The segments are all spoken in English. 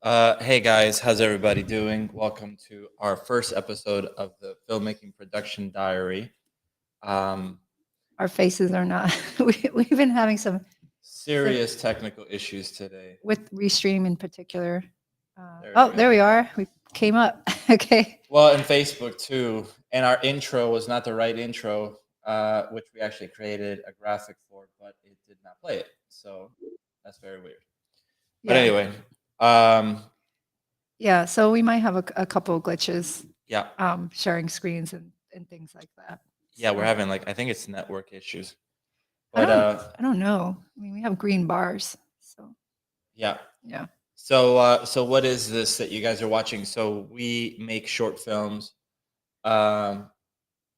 Hey guys, how's everybody doing? Welcome to our first episode of the Filmmaking Production Diary. Our faces are not. We've been having some Serious technical issues today. with Restream in particular. There we There go. we are. We came up. Okay. Well, and Facebook too. And our intro was not the right intro, which we actually created a graphic for, but it did not play it. So that's very weird. But Yeah. anyway, Yeah. So we might have a couple of glitches. yeah, Sharing screens and things like that. yeah, we're So, having I think it's network issues. I But don't know. I mean, we have green bars. So yeah. yeah. So what is this that you guys are watching? So we make short films,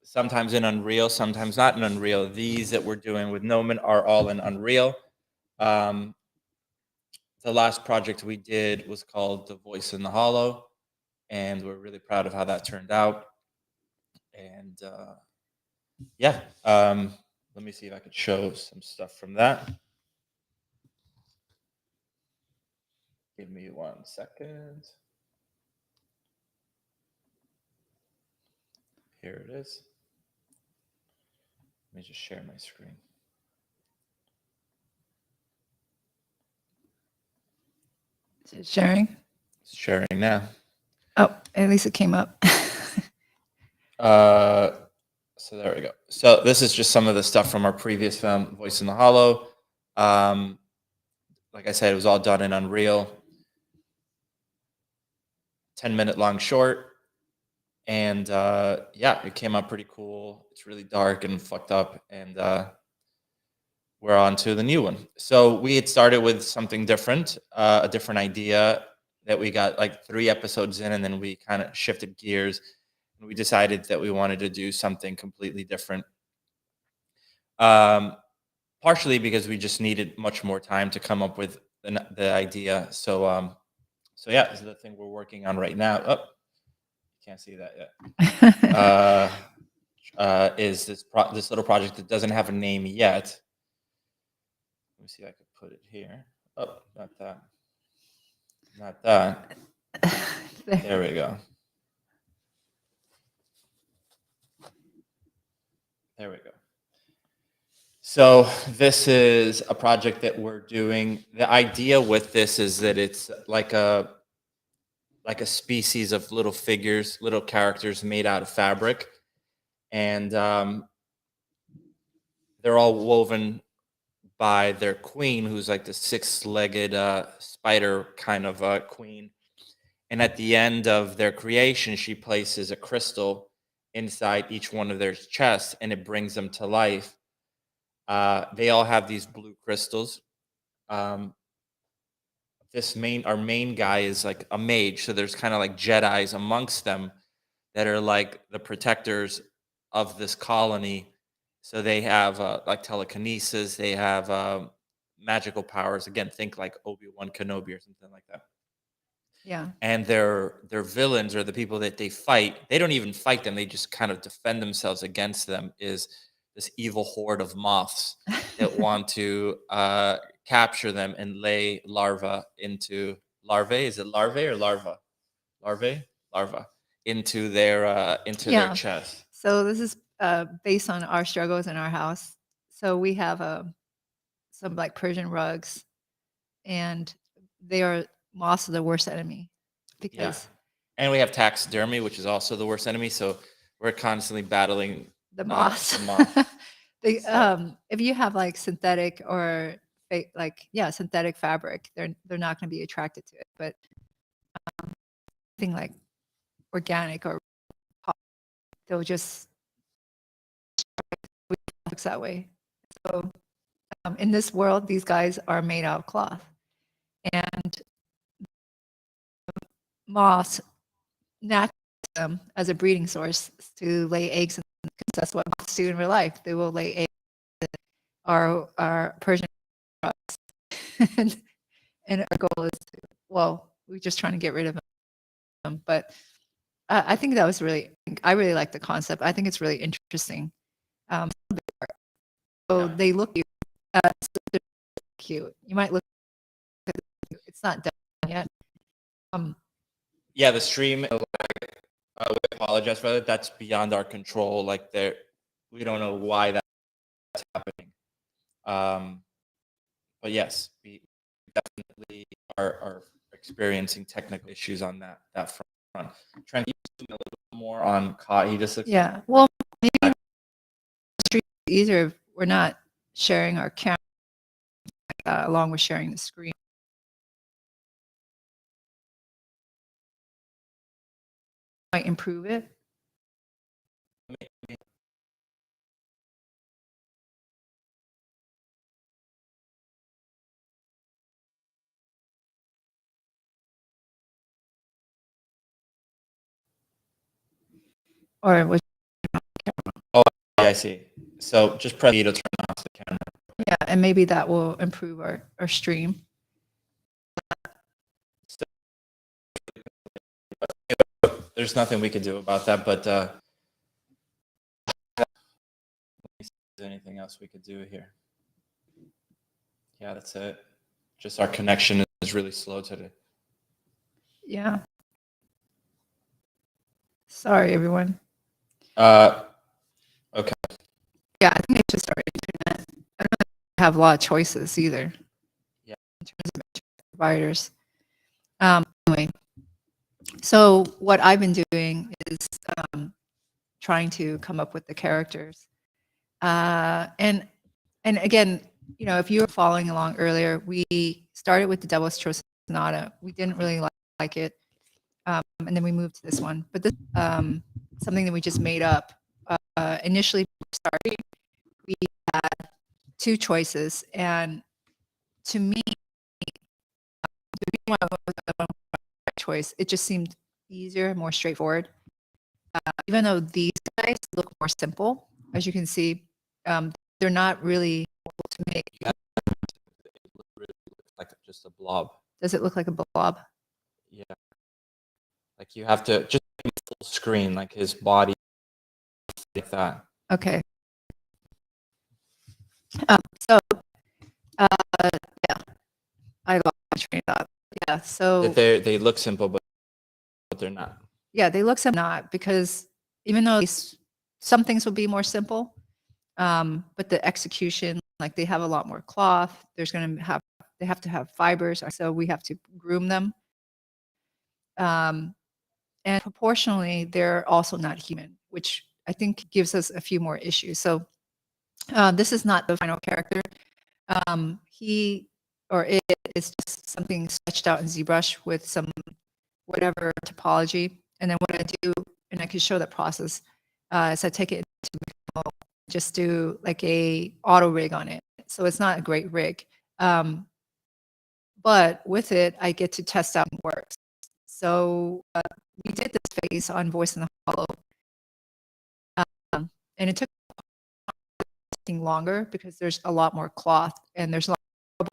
sometimes in Unreal, sometimes not in Unreal. These that we're doing with Gnomon are all in Unreal. The last project we did was called The Voice in the Hollow, and we're really proud of how that turned out. And yeah, let me see if I could show some stuff from that. Give me 1 second. Here it is. Let me just share my screen. Is it sharing? It's sharing now. Oh, at least it came up. So there we go. So this is just some of the stuff from our previous film, Voice in the Hollow. Like I said, it was all done in Unreal. 10-minute long short. And yeah, it came out pretty cool. It's really dark and fucked up. And we're on to the new one. So we had started with something different, a different idea that we got like 3 episodes in, and then we kind of shifted gears. And we decided that we wanted to do something completely different. Partially because we just needed much more time to come up with the idea. So yeah, this is the thing we're working on right now. Oh, can't see that yet. Is this little project that doesn't have a name yet? Let me see if I could put it here. Oh, not that. Not that. There we go. There we go. So this is a project that we're doing. The idea with this is that it's like a species of little figures, little characters made out of fabric, and they're all woven by their queen, who's like the 6-legged spider kind of queen. And at the end of their creation, she places a crystal inside each one of their chests, and it brings them to life. They all have these blue crystals. Our main guy is like a mage, so there's kind of like Jedis amongst them that are like the protectors of this colony. So they have like telekinesis, they have magical powers. Again, think like Obi-Wan Kenobi or something like that. Yeah. And their villains, or the people that they fight, they don't even fight them, they just kind of defend themselves against them, is this evil horde of moths that want to capture them and lay larvae, is it larvae or larva? Larva into their chest. So this is based on our struggles in our house. So we have some like Persian rugs, and moths are the worst enemy because and we have taxidermy, which is also the worst enemy. So we're constantly battling the moths. They, if you have like synthetic or synthetic fabric, they're not going to be attracted to it. But something like organic or they'll just looks that way. So in this world, these guys are made out of cloth, and moths naturally them as a breeding source to lay eggs. Because that's what moths do in real life. They will lay eggs. Our Persian and our goal is to, we're just trying to get rid of them. But I think that was I really like the concept. I think it's really interesting. So they look cute. You might look, it's not done yet. Yeah, the stream. We apologize for that. That's beyond our control. Like we don't know why that's happening. But yes, we definitely are experiencing technical issues on that front. Trying to use a little bit more on COD. He just looks. Yeah. Well, maybe it's easier if we're not sharing our camera along with sharing the screen. Might improve it. Or which, Oh, yeah, I see. So just press E to turn off the camera. yeah, and maybe that will improve our stream. There's nothing we could do about that, but let me see if there's anything else we could do here. Yeah, that's it. Just our connection is really slow today. Yeah. Sorry, everyone. Okay. Yeah, I think it's just our internet. I don't have a lot of choices either. Yeah. In terms of providers. Anyway, so what I've been doing is trying to come up with the characters. And again, you know, if you were following along earlier, we started with the Devil's Throat Sonata. We didn't really like it. And then we moved to this one. But this something that we just made up. Initially, we had two choices. And to me, the choice, it just seemed easier, more straightforward. Even though these guys look more simple, as you can see, they're not really able to make. It really looks like just a blob. Does it look like a blob? Yeah. Like you have to just full screen, like his body, like that. Okay. So, yeah, I lost my train of thought. Yeah. So They look simple, but they're not. Yeah, they look not because even though some things will be more simple, but the execution, like they have a lot more cloth. They have to have fibers, so we have to groom them. And proportionally, they're also not human, which I think gives us a few more issues. So this is not the final character. He or it is just something sketched out in ZBrush with some whatever topology. And then what I do, and I can show that process, is I take it into just do like a auto rig on it. So it's not a great rig. But with it, I get to test out what works. So we did this phase on Voice in the Hollow. And it took longer because there's a lot more cloth and there's a lot of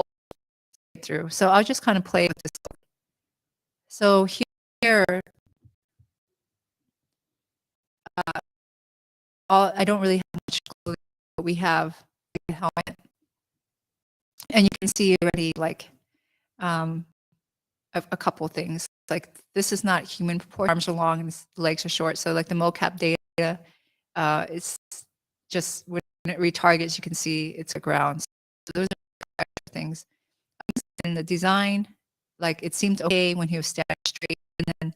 through. So I'll just kind of play with this. So here, I don't really have much clothing, but we have a helmet. And you can see already like a couple of things. Like this is not human proportion. Arms are long and the legs are short. So like the mocap data, it's just when it retargets, you can see it's a ground. So those are things. And the design, like it seemed okay when he was standing straight, and then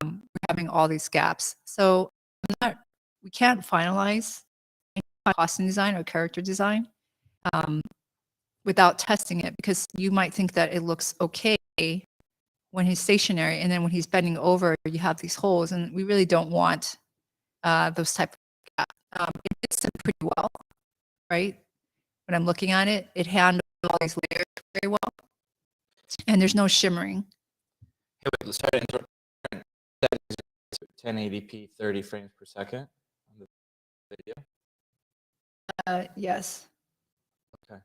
we're having all these gaps. So we can't finalize costume design or character design without testing it, because you might think that it looks okay when he's stationary, and then when he's bending over, you have these holes, and we really don't want those type of gaps. It fits them pretty well, right? When I'm looking at it, it handles all these layers very well, and there's no shimmering. Hey, wait, let's try to interrupt. 1080p, 30 frames per second on the video. Yes. Okay.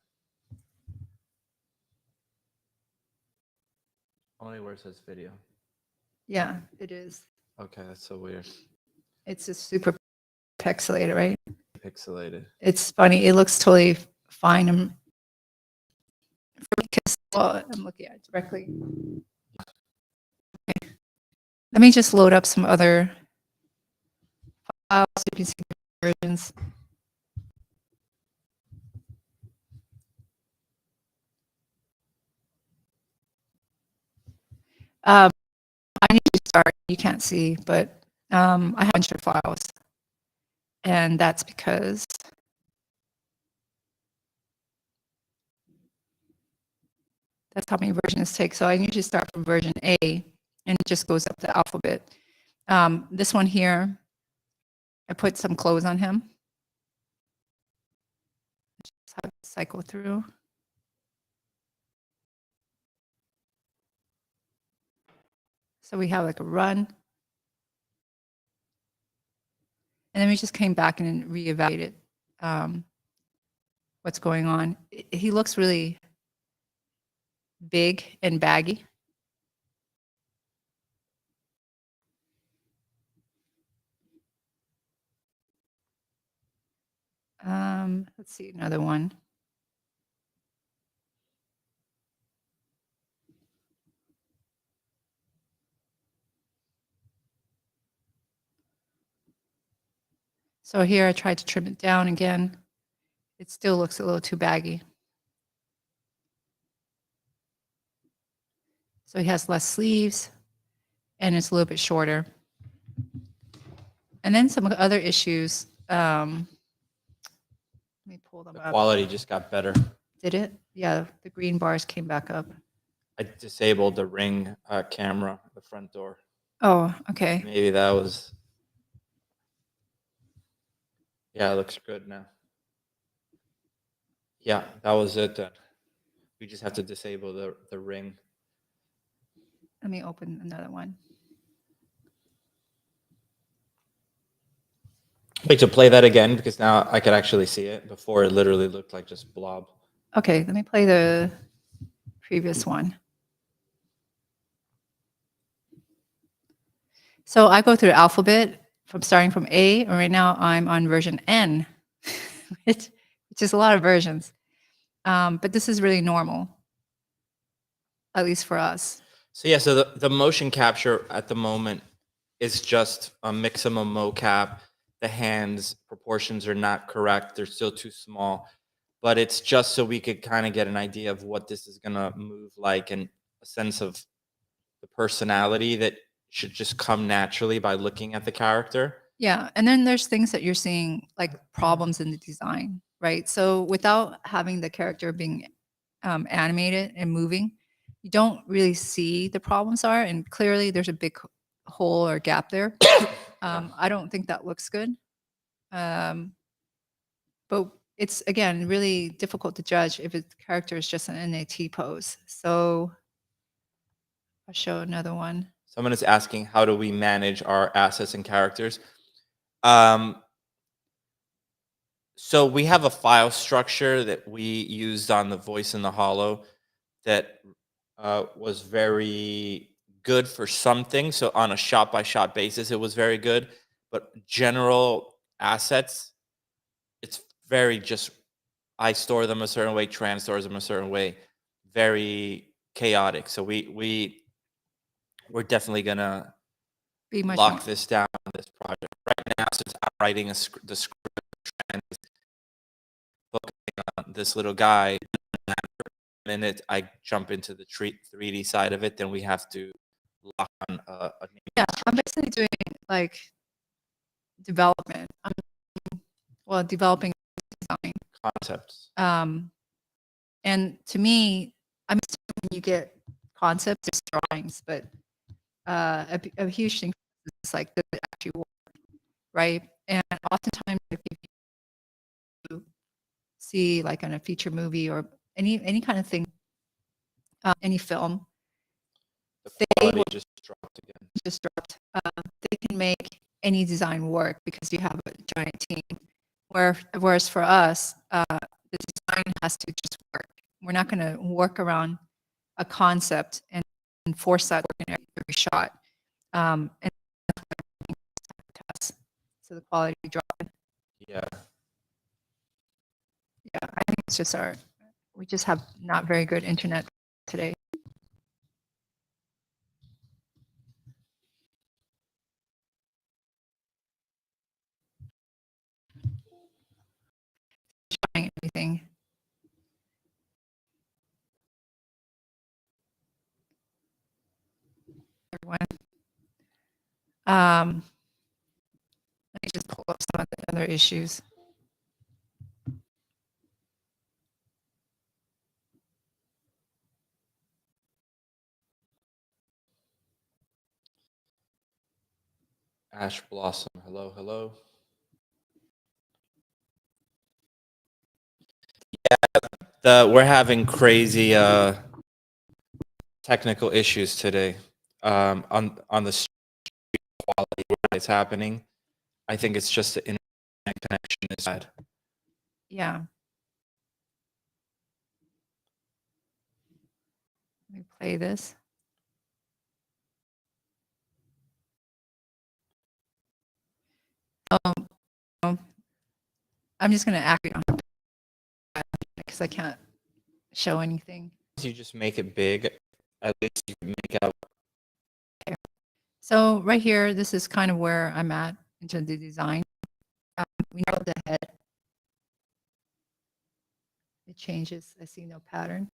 Only where it says video. Yeah, it is. Okay, that's so weird. It's just super pixelated, right? Pixelated. It's funny. It looks totally fine. Because I'm looking at it directly. Let me just load up some other files so you can see the versions. I need to start. You can't see, but I have a bunch of files, and that's because that's how many versions take. So I usually start from version A, and it just goes up the alphabet. This one here, I put some clothes on him. Just have to cycle through. So we have like a run. And then we just came back and reevaluated what's going on. He looks really big and baggy. Let's see, another one. So here I tried to trim it down again. It still looks a little too baggy. So he has less sleeves and it's a little bit shorter. And then some other issues. Let me pull them The up. quality just got better. Did it? Yeah, the green bars came back up. I disabled the Ring camera at the front door. Oh, okay. Maybe that was. Yeah, it looks good now. Yeah, that was it then. We just have to disable the Ring. Let me open another one. Wait, to play that again because now I could actually see it. Before it literally looked like just blob. Okay, let me play the previous one. So I go through the alphabet from starting from A, and right now I'm on version N, which is a lot of versions. But this is really normal, at least for us. So yeah, so the motion capture at the moment is just a maximum mocap. The hands proportions are not correct. They're still too small. But it's just so we could kind of get an idea of what this is going to move like and a sense of the personality that should just come naturally by looking at the character. Yeah, and then there's things that you're seeing like problems in the design, right? So without having the character being animated and moving, you don't really see the problems are, and clearly there's a big hole or gap there. I don't think that looks good. But it's, again, really difficult to judge if the character is just an NAT pose. So I'll show another one. Someone is asking, how do we manage our assets and characters? So we have a file structure that we used on the Voice in the Hollow that was very good for some things. So on a shot-by-shot basis, it was very good. But general assets, it's very just, I store them a certain way, Tran stores them a certain way, very chaotic. So we're definitely gonna Be much lock more. this down on this project right now. Since I'm writing the script, Tran is focusing on this little guy. Minute I jump into the 3D side of it, then we have to lock on a name. Yeah, I'm basically doing like development. Developing design. Concepts. And to me, I'm assuming when you get concepts, it's drawings, but a huge thing is like, does it actually work, right? And oftentimes, if you see like on a feature movie or any kind of thing, any film, The quality just dropped again. they can make any design work because you have a giant team. Whereas for us, the design has to just work. We're not going to work around a concept and force that work in every shot. And that's what to us. So the quality dropped. Yeah. Yeah, I think it's just we just have not very good internet today. everyone. Let me just pull up some of the other issues. Ash Blossom, hello, hello. Yeah, we're having crazy technical issues today on the quality where it's happening. I think it's just the internet connection is bad. Yeah. Let me play this. I'm just going to act because I can't show anything. You just make it big. At least you can make out. Okay. So right here, this is kind of where I'm at into the design. We know the head. It changes. I see no pattern.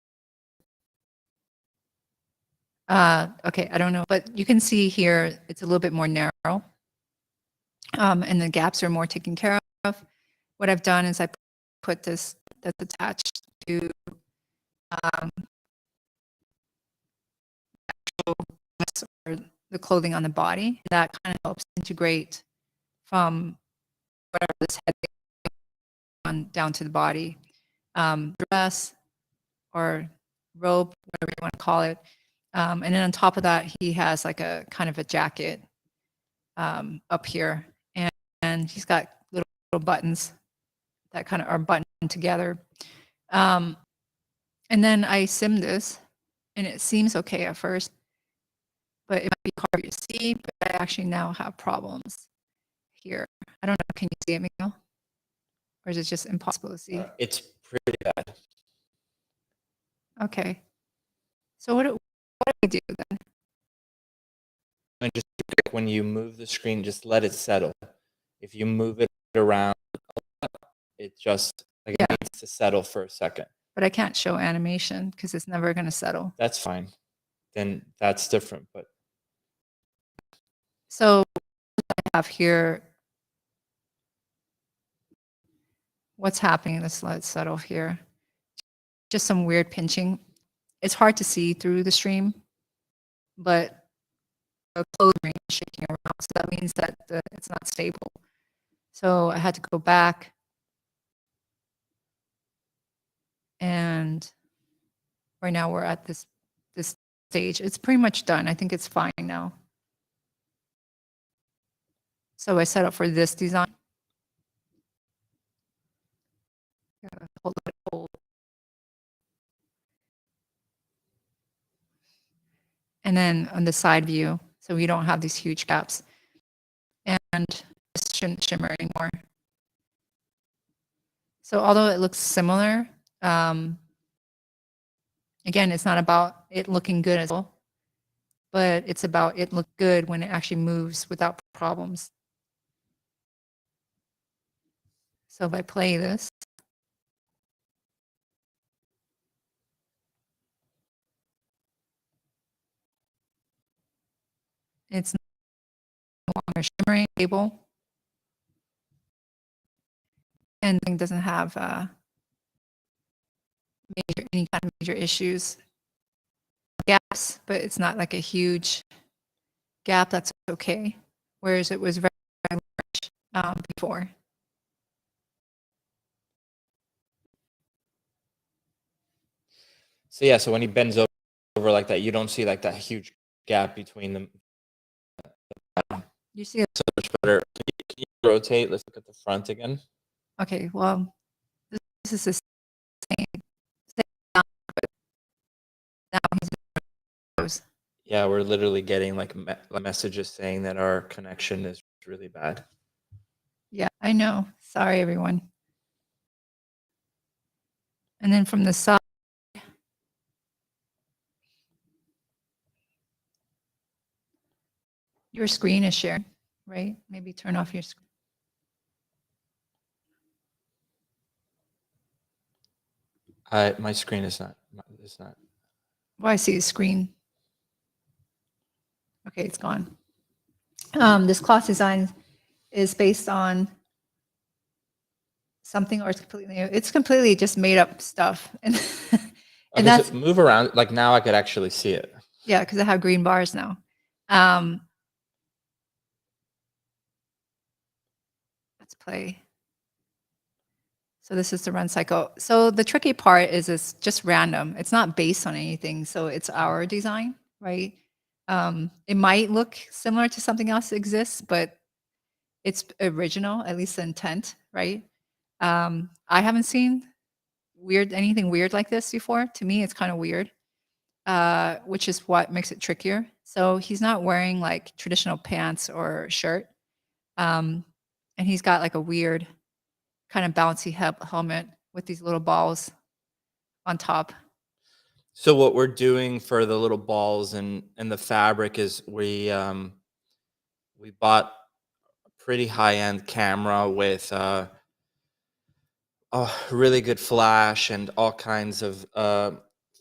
Okay, I don't know, but you can see here it's a little bit more narrow. And the gaps are more taken care of. What I've done is I put this that's attached to or the clothing on the body. That kind of helps integrate from whatever this head on down to the body. Dress or robe, whatever you want to call it. And then on top of that, he has like a kind of a jacket up here. And he's got little buttons that kind of are buttoned together. And then I sim this, and it seems okay at first, but it might be hard to see, but I actually now have problems here. I don't know, can you see it, Miguel? Or is it just impossible to see? It's pretty bad. Okay. So what do we do then? And just when you move the screen, just let it settle. If you move it around, it just like it needs to settle for a second. But I can't show animation because it's never going to settle. That's fine. Then that's different. But so I have here what's happening. Let's let it settle here. Just some weird pinching. It's hard to see through the stream, but the clothing is shaking around. So that means that it's not stable. So I had to go back and right now we're at this stage. It's pretty much done. I think it's fine now. So I set up for this design. Hold. And then on the side view, so we don't have these huge gaps. And this shouldn't shimmer anymore. So although it looks similar, again, it's not about it looking good as well, but it's about it look good when it actually moves without problems. So if I play this, it's no longer shimmering, stable, and it doesn't have any kind of major issues. Gaps, but it's not like a huge gap. That's okay. Whereas it was very large before. so yeah, so when he bends over like that, you don't see like that huge gap between them. You see it? So much better. Can you rotate? Let's look at the front again. Okay, well, this is the same but now he's Yeah, we're literally getting like messages saying that our connection is really bad. Yeah, I know. Sorry, everyone. And then from the side, your screen is shared, right? Maybe turn off your screen. My screen is not. It's not. Well, I see the screen. Okay, it's gone. This cloth design is based on something, or it's completely just made up stuff. And Okay, that's, so move around. Like now I could actually see it. yeah, because I have green bars now. Let's play. So this is the run cycle. So the tricky part is it's just random. It's not based on anything. So it's our design, right? It might look similar to something else that exists, but it's original, at least the intent, right? I haven't seen anything weird like this before. To me, it's kind of weird, which is what makes it trickier. So he's not wearing like traditional pants or shirt. And he's got like a weird kind of bouncy helmet with these little balls on top. So what we're doing for the little balls and the fabric is we bought a pretty high end camera with a really good flash and all kinds of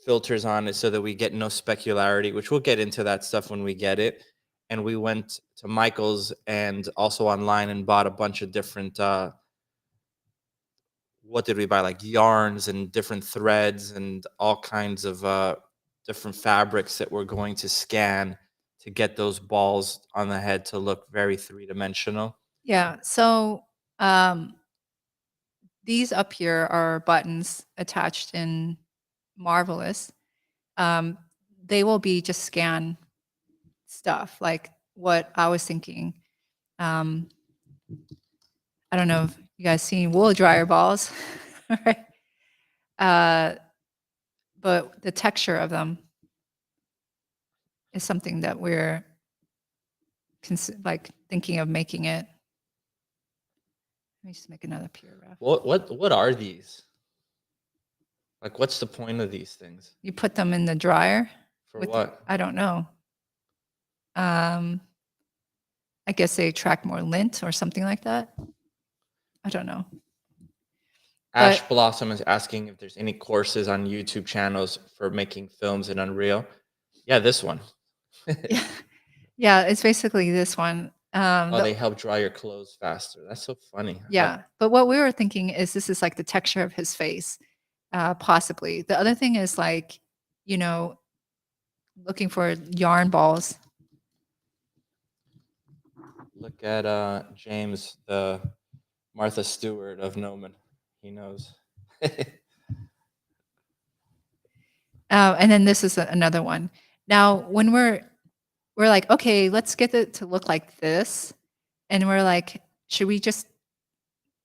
filters on it so that we get no specularity, which we'll get into that stuff when we get it. And we went to Michael's and also online and bought a bunch of different what did we buy? Like yarns and different threads and all kinds of different fabrics that we're going to scan to get those balls on the head to look very three-dimensional. Yeah. So these up here are buttons attached in Marvelous. They will be just scan stuff like what I was thinking. I don't know if you guys seen wool dryer balls, right? But the texture of them is something that we're like thinking of making it. Let me just make another pure ref. What are these? Like, what's the point of these things? You put them in the dryer. For what? I don't know. I guess they attract more lint or something like that. I don't know. Ash Blossom is asking if there's any courses on YouTube channels for making films in Unreal. Yeah, this one. Yeah, it's basically this one. They help dry your clothes faster. That's so funny. Yeah, but what we were thinking is this is like the texture of his face, possibly. The other thing is like, looking for yarn balls. Look at James, the Martha Stewart of Gnomon. He knows. And then this is another one. Now, when we're like, okay, let's get it to look like this, and we're like, should we just?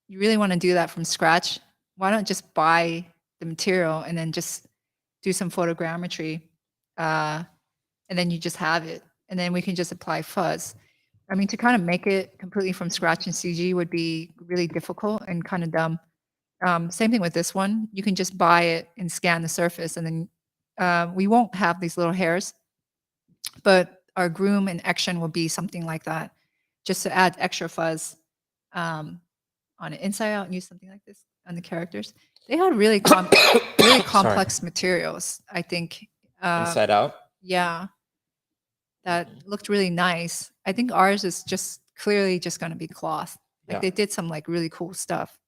You really want to do that from scratch? Why don't just buy the material and then just do some photogrammetry, and then you just have it, and then we can just apply fuzz. I mean, to kind of make it completely from scratch in CG would be really difficult and kind of dumb. Same thing with this one. You can just buy it and scan the surface, and then we won't have these little hairs, but our groom and action will be something like that, just to add extra fuzz on it. Inside Out use something like this on the characters. They had really really complex materials, I think. Inside Out? Yeah. That looked really nice. I think ours is just clearly just going to be cloth. Like they did some like really cool stuff.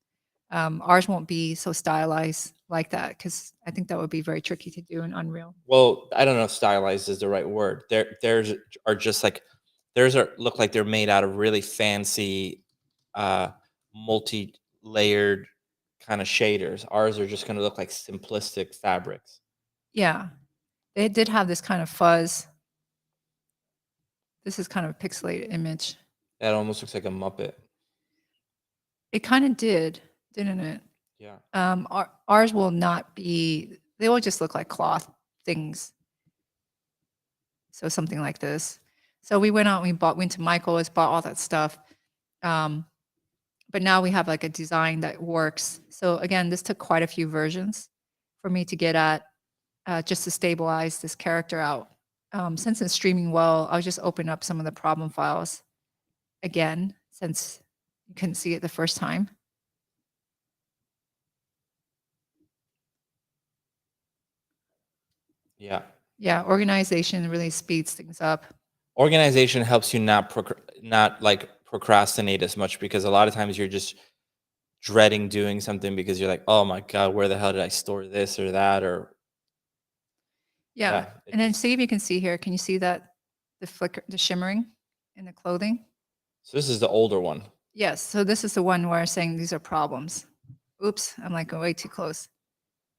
Ours won't be so stylized like that because I think that would be very tricky to do in Unreal. Well, I don't know if stylized is the right word. Theirs are just like look like they're made out of really fancy, multi-layered kind of shaders. Ours are just going to look like simplistic fabrics. Yeah, they did have this kind of fuzz. This is kind of a pixelated image. That almost looks like a Muppet. It kind of did, didn't it? Yeah. Ours will not be. They will just look like cloth things. So something like this. So we went out. Went to Michael's, bought all that stuff. But now we have like a design that works. So again, this took quite a few versions for me to get at, just to stabilize this character out. Since it's streaming well, I'll just open up some of the problem files again, since you couldn't see it the first time. Yeah. Yeah, organization really speeds things up. organization helps you not like procrastinate as much, because a lot of times you're just dreading doing something because you're like, oh my God, where the hell did I store this or that? Or Yeah. it And then just- see if you can see here. Can you see that the flicker, the shimmering in the clothing? so this is the older one. Yes. So this is the one where I'm saying these are problems. Oops, I'm like way too close.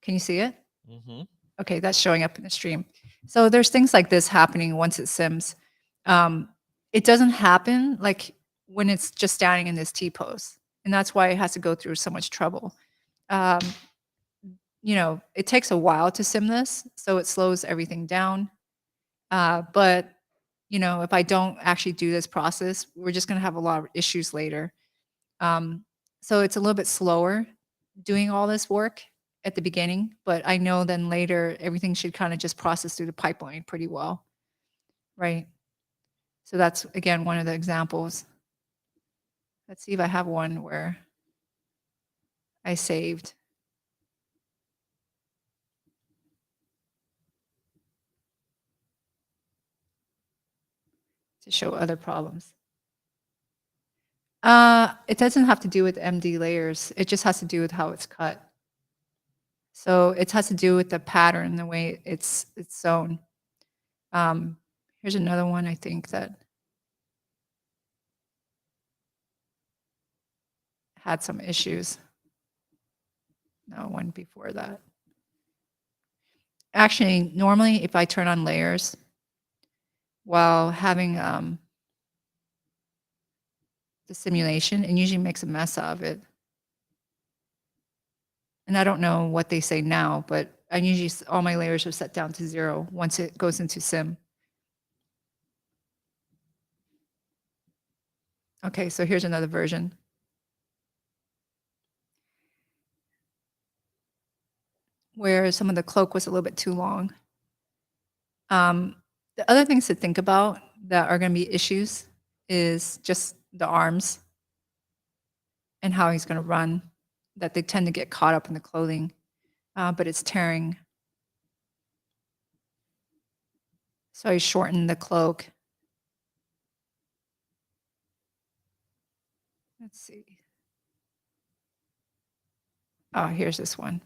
Can you see it? Mm-hmm. Okay, that's showing up in the stream. So there's things like this happening once it sims. It doesn't happen like when it's just standing in this T pose, and that's why it has to go through so much trouble. Um, you know, it takes a while to sim this, so it slows everything down. But you know, if I don't actually do this process, we're just going to have a lot of issues later. So it's a little bit slower doing all this work at the beginning, but I know then later everything should kind of just process through the pipeline pretty well. Right. So that's again one of the examples. Let's see if I have one where I saved. To show other problems. It doesn't have to do with MD layers. It just has to do with how it's cut. So it has to do with the pattern, the way it's sewn. Here's another one I think that had some issues. No, one before that. Actually, normally if I turn on layers while having the simulation, it usually makes a mess of it. And I don't know what they say now, but I usually, all my layers are set down to 0 once it goes into sim. Okay, so here's another version. Where some of the cloak was a little bit too long. The other things to think about that are going to be issues is just the arms and how he's going to run, that they tend to get caught up in the clothing, but it's tearing. So I shortened the cloak. Let's see. Oh, here's this one.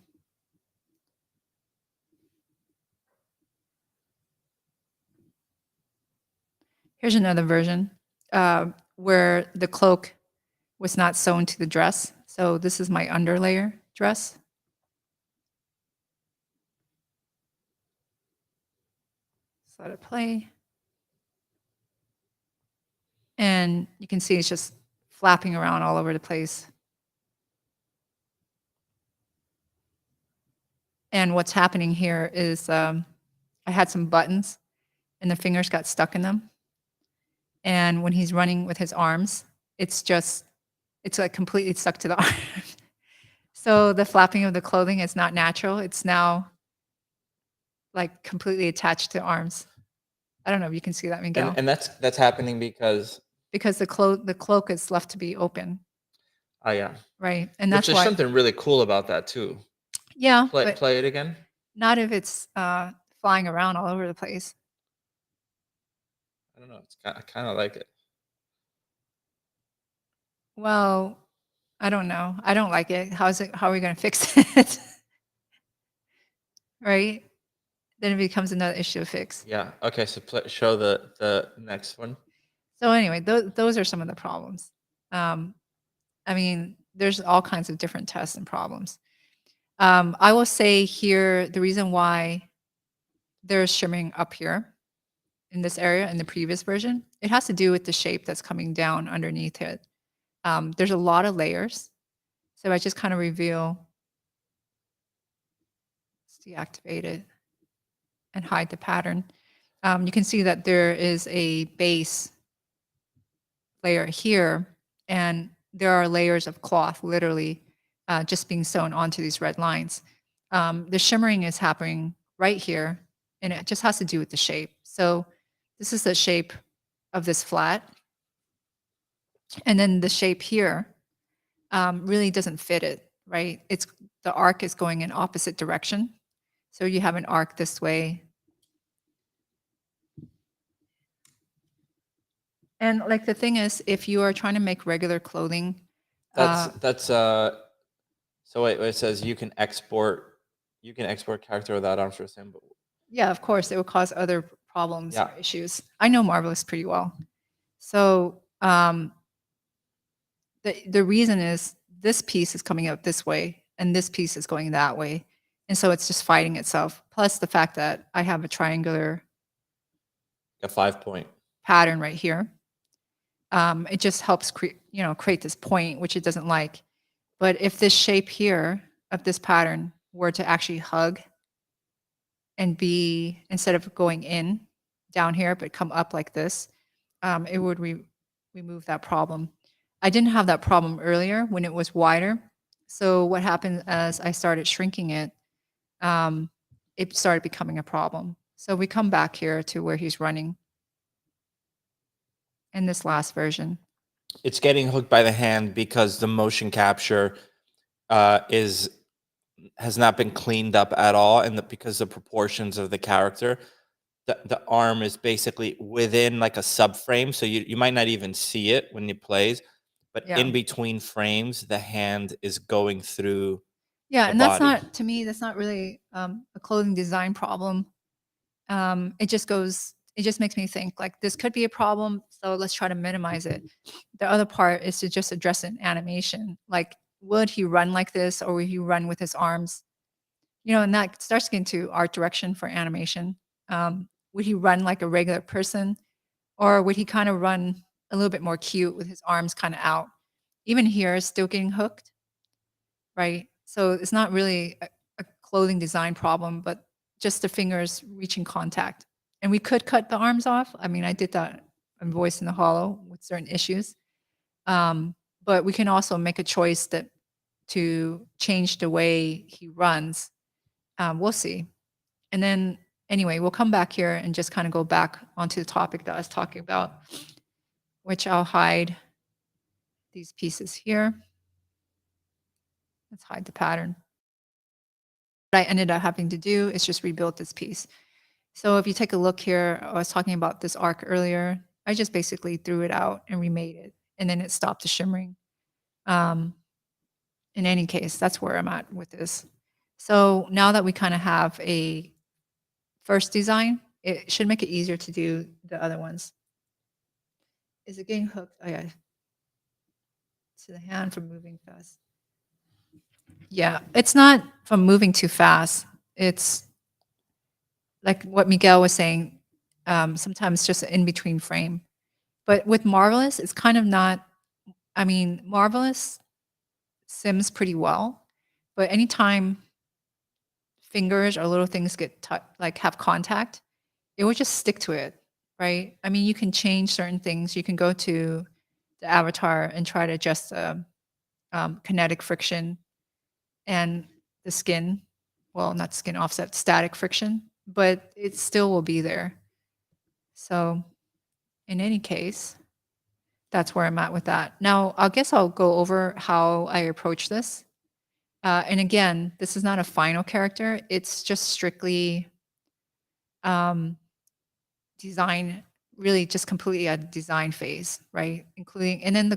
Here's another version where the cloak was not sewn to the dress. So this is my underlayer dress. Let's let it play. And you can see it's just flapping around all over the place. And what's happening here is I had some buttons and the fingers got stuck in them. And when he's running with his arms, it's like completely stuck to the arm. So the flapping of the clothing is not natural. It's now like completely attached to arms. I don't know if you can see that, Miguel. And that's happening because the cloak is left to be open. Oh yeah. Right. And that's there's why something really cool about that too. Yeah. Play it again. Not if it's flying around all over the place. I don't know. I kind of like it. Well, I don't know. I don't like it. How are we going to fix it? Right? Then it becomes another issue to fix. Yeah. Okay. So show the next one. So anyway, those are some of the problems. I mean, there's all kinds of different tests and problems. I will say here, the reason why there's shimmering up here in this area in the previous version, it has to do with the shape that's coming down underneath it. There's a lot of layers. So I just kind of reveal, let's deactivate it and hide the pattern. You can see that there is a base layer here, and there are layers of cloth literally just being sewn onto these red lines. The shimmering is happening right here, and it just has to do with the shape. So this is the shape of this flat. And then the shape here really doesn't fit it, right? The arc is going in opposite direction. So you have an arc this way. And like the thing is, if you are trying to make regular clothing, That's so wait, it says you can export character without arms for symbol. yeah, of course, it will cause other problems Yeah. or issues. I know Marvelous pretty well. So the reason is this piece is coming out this way and this piece is going that way. And so it's just fighting itself. Plus the fact that I have a triangular A 5-point pattern right here. It just helps create this point, which it doesn't like. But if this shape here of this pattern were to actually hug and be, instead of going in down here, but come up like this, it would remove that problem. I didn't have that problem earlier when it was wider. So what happened as I started shrinking it, it started becoming a problem. So we come back here to where he's running in this last version. It's getting hooked by the hand because the motion capture has not been cleaned up at all, and because the proportions of the character, the arm is basically within like a subframe, so you might not even see it when it plays, but Yeah. in between frames, the hand is going through. Yeah, the and that's body. not, to me, that's not really a clothing design problem. It just makes me think like this could be a problem, so let's try to minimize it. The other part is to just address it in animation. Like, would he run like this, or would he run with his arms? And that starts getting to art direction for animation. Would he run like a regular person, or would he kind of run a little bit more cute with his arms kind of out? Even here, is still getting hooked, right? So it's not really a clothing design problem, but just the fingers reaching contact. And we could cut the arms off. I mean, I did that in Voice in the Hollow with certain issues. But we can also make a choice that to change the way he runs. We'll see. And then anyway, we'll come back here and just kind of go back onto the topic that I was talking about, which I'll hide these pieces here. Let's hide the pattern. What I ended up having to do is just rebuild this piece. So if you take a look here, I was talking about this arc earlier. I just basically threw it out and remade it, and then it stopped the shimmering. In any case, that's where I'm at with this. So now that we kind of have a first design, it should make it easier to do the other ones. Is it getting hooked? Oh, yeah. To the hand from moving fast. Yeah, it's not from moving too fast. It's like what Miguel was saying, sometimes just an in-between frame. But with Marvelous, it's kind of not, I mean, Marvelous sims pretty well, but anytime fingers or little things get like have contact, it would just stick to it, right? I mean, you can change certain things. You can go to the avatar and try to adjust the kinetic friction and the skin, well, not skin offset, static friction, but it still will be there. So in any case, that's where I'm at with that. Now, I guess I'll go over how I approach this. And again, this is not a final character. It's just strictly design, really just completely a design phase, right? Including, and then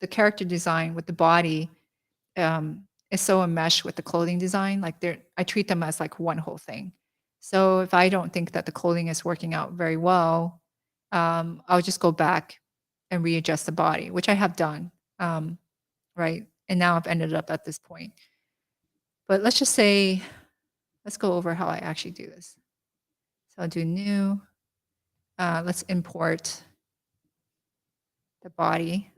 the character design with the body is so enmeshed with the clothing design. Like I treat them as like one whole thing. So if I don't think that the clothing is working out very well, I'll just go back and readjust the body, which I have done, right? And now I've ended up at this point. But let's just say, let's go over how I actually do this. So I'll do new. Let's import the body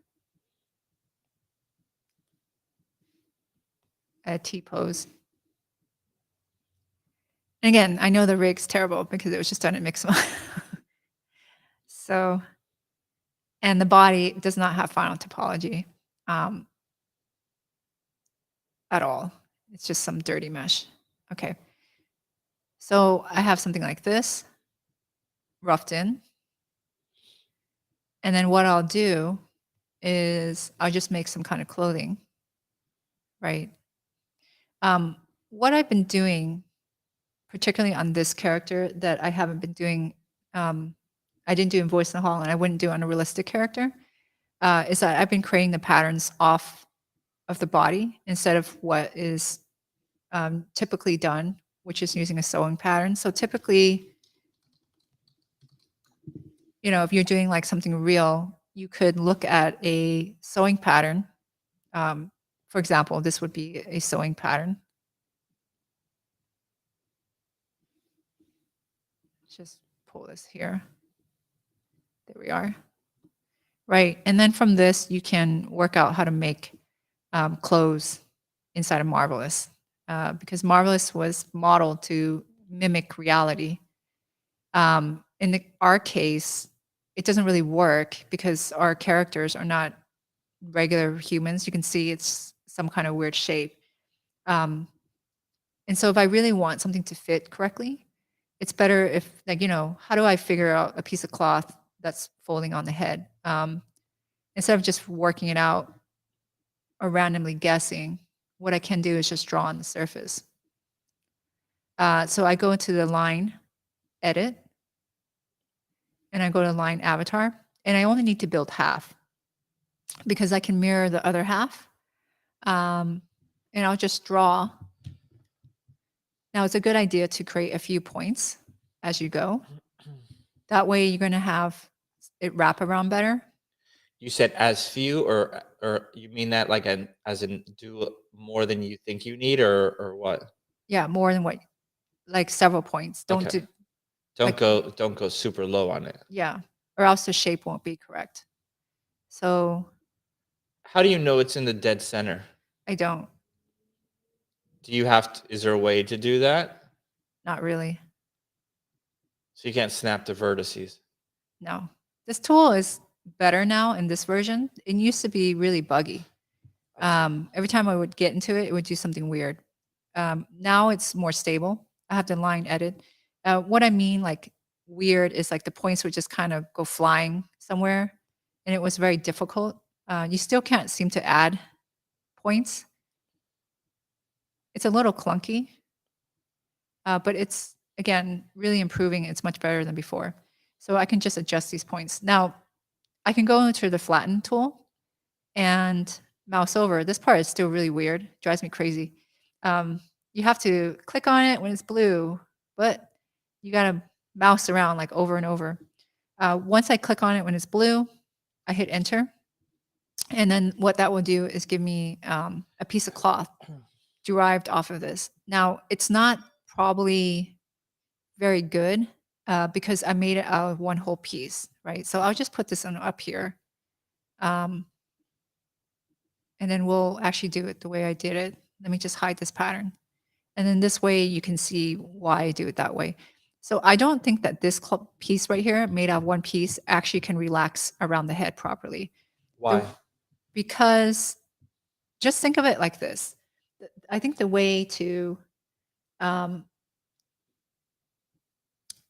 at T-pose. And again, I know the rig's terrible because it was just done in Mixamo. So, and the body does not have final topology at all. It's just some dirty mesh. Okay. So I have something like this roughed in. And then what I'll do is I'll just make some kind of clothing, right? What I've been doing, particularly on this character that I haven't been doing I didn't do in Voice in the Hall, and I wouldn't do on a realistic character, is that I've been creating the patterns off of the body instead of what is typically done, which is using a sewing pattern. So typically, you know, if you're doing like something real, you could look at a sewing pattern. For example, this would be a sewing pattern. Just pull this here. There we are. Right. And then from this, you can work out how to make clothes inside of Marvelous, because Marvelous was modeled to mimic reality. In our case, it doesn't really work because our characters are not regular humans. You can see it's some kind of weird shape. And so if I really want something to fit correctly, it's better if, like, you know, how do I figure out a piece of cloth that's folding on the head? Instead of just working it out or randomly guessing, what I can do is just draw on the surface. So I go into the line edit, and I go to line avatar, and I only need to build half because I can mirror the other half. And I'll just draw. Now it's a good idea to create a few points as you go. That way you're going to have it wrap around better. You said as few, or you mean that like as in do more than you think you need, or what? Yeah, more than what, like several points. Don't Okay. do. Don't go super low on it. Yeah, or else the shape won't be correct. So How do you know it's in the dead center? I don't. Do you have to, is there a way to do that? Not really. So you can't snap the vertices. No. This tool is better now in this version. It used to be really buggy. Every time I would get into it, it would do something weird. Now it's more stable. I have the line edit. What I mean, like weird, is like the points would just kind of go flying somewhere, and it was very difficult. You still can't seem to add points. It's a little clunky, but it's, again, really improving. It's much better than before. So I can just adjust these points. Now, I can go into the flatten tool and mouse over. This part is still really weird, drives me crazy. You have to click on it when it's blue, but you got to mouse around like over and over. Once I click on it when it's blue, I hit enter. And then what that will do is give me a piece of cloth derived off of this. Now, it's not probably very good because I made it out of one whole piece, right? So I'll just put this on up here. And then we'll actually do it the way I did it. Let me just hide this pattern. And then this way you can see why I do it that way. So I don't think that this piece right here, made out of one piece, actually can relax around the head properly. Why? Because just think of it like this. I think the way to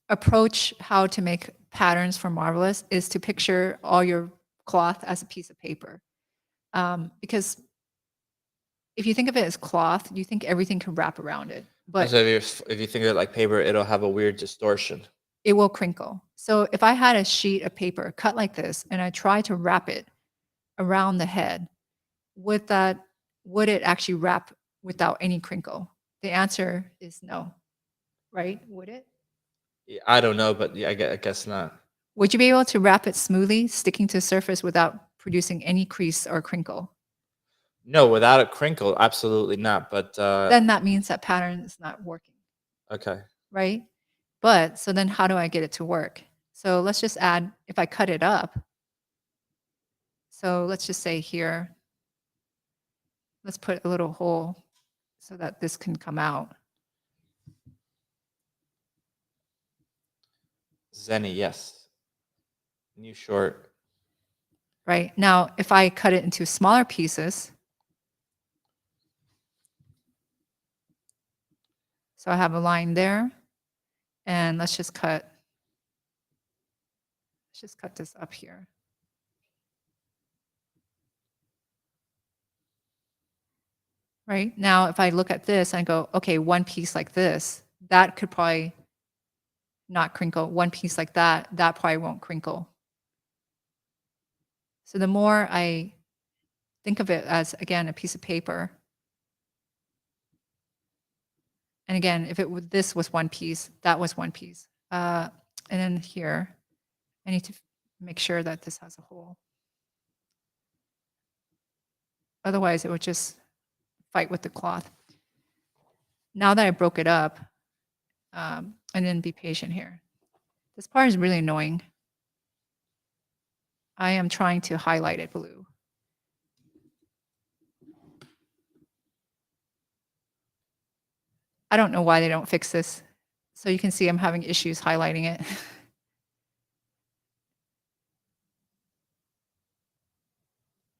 approach how to make patterns for Marvelous is to picture all your cloth as a piece of paper. Because if you think of it as cloth, you think everything can wrap around it. But so if you think of it like paper, it'll have a weird distortion. It will crinkle. So if I had a sheet of paper cut like this and I try to wrap it around the head, would it actually wrap without any crinkle? The answer is no, right? Would it? Yeah, I don't know, but yeah, I guess not. Would you be able to wrap it smoothly, sticking to the surface without producing any crease or crinkle? No, without a crinkle, absolutely not. But then that means that pattern is not working. Okay. Right? But so then how do I get it to work? So let's just add, if I cut it up. So let's just say here, let's put a little hole so that this can come out. Zenny, yes. New short. Right? Now, if I cut it into smaller pieces, so I have a line there, and let's just cut this up here. Right? Now, if I look at this and go, okay, one piece like this, that could probably not crinkle. One piece like that probably won't crinkle. So the more I think of it as, again, a piece of paper, and again, if this was one piece, that was one piece. And then here, I need to make sure that this has a hole. Otherwise, it would just fight with the cloth. Now that I broke it up, and then be patient here. This part is really annoying. I am trying to highlight it blue. I don't know why they don't fix this. So you can see I'm having issues highlighting it.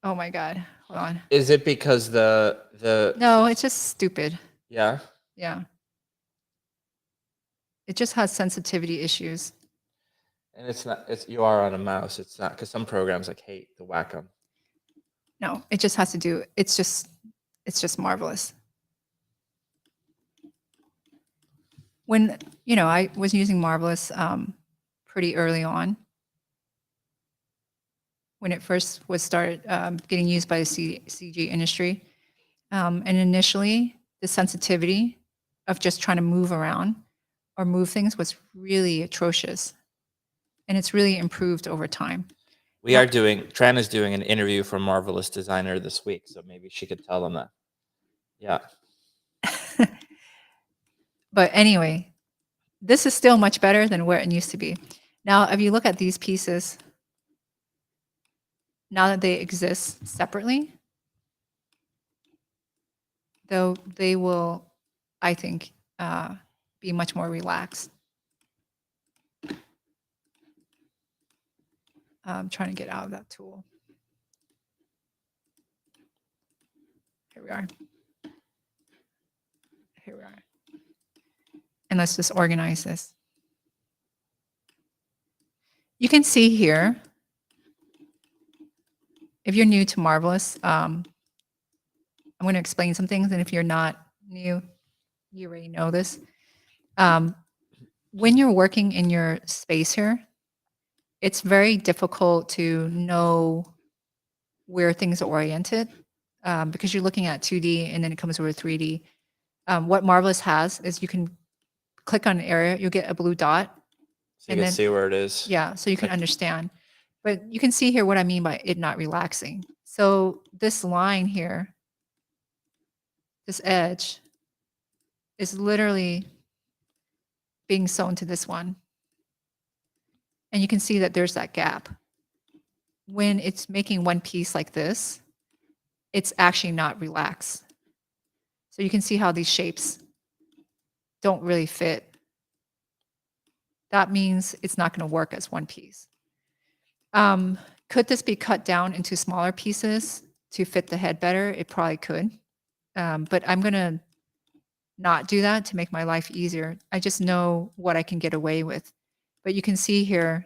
Oh my God, hold on. Is it because the No, it's just stupid. Yeah. Yeah. It just has sensitivity issues. And it's not, you are on a mouse. It's not, because some programs like hate the Wacom. No, it just has to do, it's just marvelous. When, I was using Marvelous pretty early on, when it first was started getting used by the CG industry. And initially, the sensitivity of just trying to move around or move things was really atrocious. And it's really improved over time. Tran is doing an interview for Marvelous Designer this week, so maybe she could tell them that. Yeah. But anyway, this is still much better than where it used to be. Now, if you look at these pieces, now that they exist separately, though they will, I think, be much more relaxed. I'm trying to get out of that tool. Here we are. Here we are. And let's just organize this. You can see here, if you're new to Marvelous, I'm going to explain some things. And if you're not new, you already know this. When you're working in your space here, it's very difficult to know where things are oriented because you're looking at 2D and then it comes over 3D. What Marvelous has is you can click on an area, you'll get a blue dot. So you can see where it is. Yeah, so you can understand. But you can see here what I mean by it not relaxing. So this line here, this edge, is literally being sewn to this one. And you can see that there's that gap. When it's making one piece like this, it's actually not relaxed. So you can see how these shapes don't really fit. That means it's not going to work as one piece. Could this be cut down into smaller pieces to fit the head better? It probably could. But I'm going to not do that to make my life easier. I just know what I can get away with. But you can see here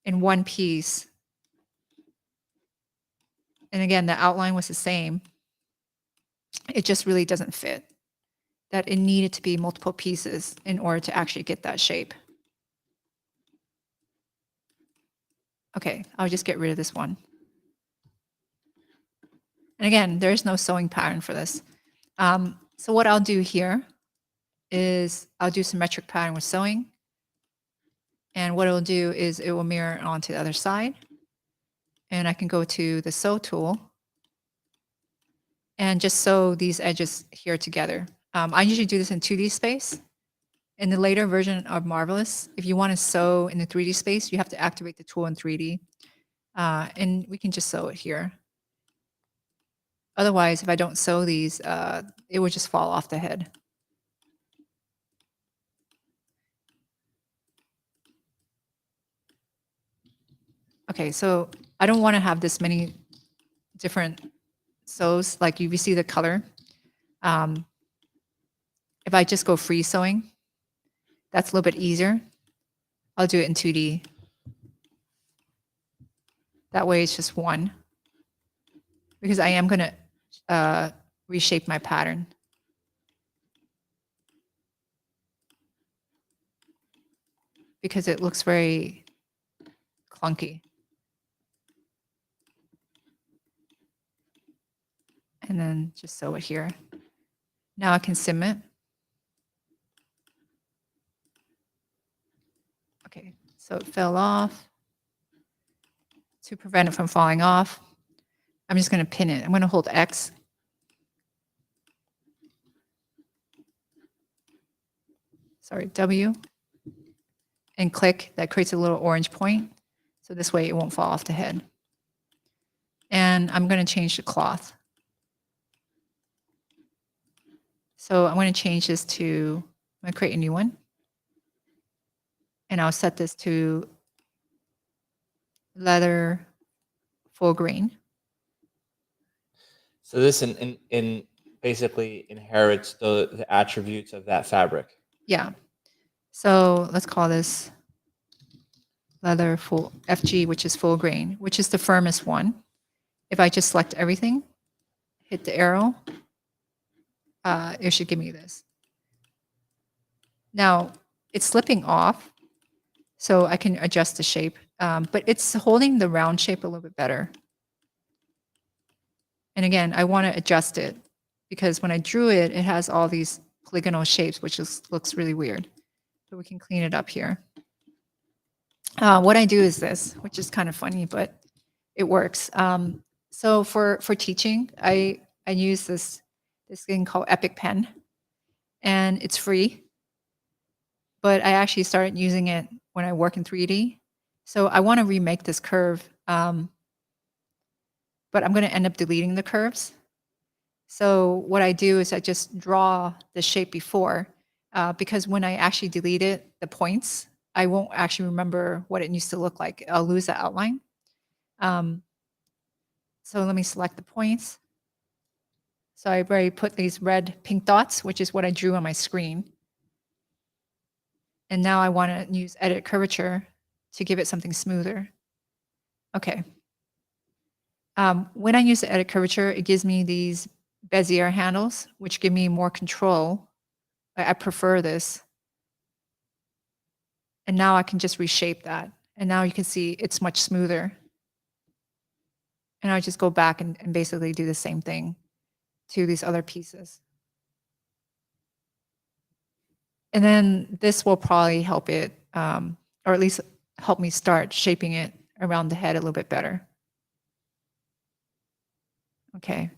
in one piece, and again, the outline was the same. It just really doesn't fit. That it needed to be multiple pieces in order to actually get that shape. Okay, I'll just get rid of this one. And again, there's no sewing pattern for this. So what I'll do here is I'll do symmetric pattern with sewing. And what it'll do is it will mirror onto the other side. And I can go to the sew tool and just sew these edges here together. I usually do this in 2D space. In the later version of Marvelous, if you want to sew in the 3D space, you have to activate the tool in 3D. And we can just sew it here. Otherwise, if I don't sew these, it would just fall off the head. Okay, so I don't want to have this many different sews. Like you see the color. If I just go free sewing, that's a little bit easier. I'll do it in 2D. That way it's just one. Because I am going to reshape my pattern. because it looks very clunky. And then just sew it here. Now I can sim it. Okay, so it fell off. To prevent it from falling off, I'm just going to pin it. I'm going to hold X. Sorry, W. And click. That creates a little orange point. So this way it won't fall off the head. And I'm going to change the cloth. So I'm going to change this to, I'm going to create a new one. And I'll set this to leather full grain. So this in basically inherits the attributes of that fabric. Yeah. So let's call this leather full FG, which is full grain, which is the firmest one. If I just select everything, hit the arrow, it should give me this. Now it's slipping off, so I can adjust the shape, but it's holding the round shape a little bit better. And again, I want to adjust it because when I drew it, it has all these polygonal shapes, which looks really weird. But we can clean it up here. What I do is this, which is kind of funny, but it works. So for teaching, I use this thing called Epic Pen, and it's free. But I actually started using it when I work in 3D. So I want to remake this curve, but I'm going to end up deleting the curves. So what I do is I just draw the shape before, because when I actually delete it, the points, I won't actually remember what it used to look like. I'll lose the outline. So let me select the points. So I've already put these red pink dots, which is what I drew on my screen. And now I want to use edit curvature to give it something smoother. Okay. When I use the edit curvature, it gives me these Bezier handles, which give me more control. I prefer this. And now I can just reshape that. And now you can see it's much smoother. And I just go back and basically do the same thing to these other pieces. And then this will probably help it, or at least help me start shaping it around the head a little bit better. Okay.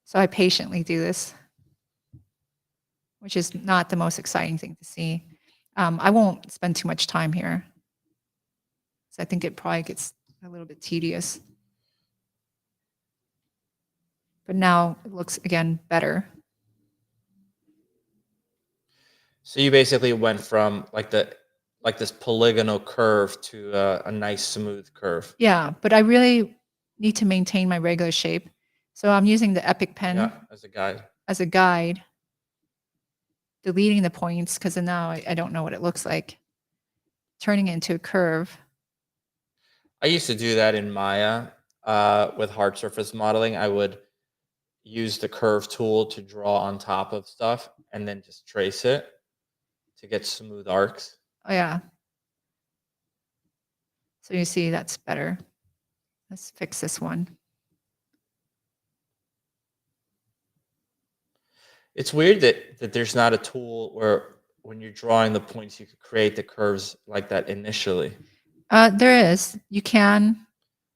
So I patiently do this, which is not the most exciting thing to see. I won't spend too much time here. So I think it probably gets a little bit tedious. But now it looks, again, better. So you basically went from like this polygonal curve to a nice smooth curve. Yeah, but I really need to maintain my regular shape. So I'm using the Epic Pen as a guide. Deleting the points because now I don't know what it looks like. Turning it into a curve. I used to do that in Maya with hard surface modeling. I would use the curve tool to draw on top of stuff and then just trace it to get smooth arcs. Oh, yeah. So you see that's better. Let's fix this one. It's weird that there's not a tool where when you're drawing the points, you could create the curves like that initially. There is. You can.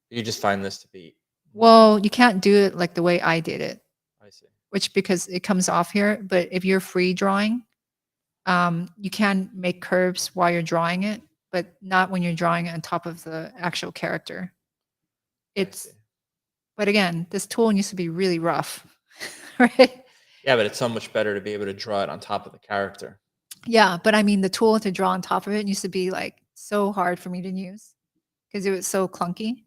You just find this to be. Well, you can't do it like the way I did it. I see. Which because it comes off here. But if you're free drawing, you can make curves while you're drawing it, but not when you're drawing it on top of the actual character. But again, this tool needs to be really rough, right? Yeah, but it's so much better to be able to draw it on top of the character. Yeah, but I mean, the tool to draw on top of it used to be like so hard for me to use because it was so clunky.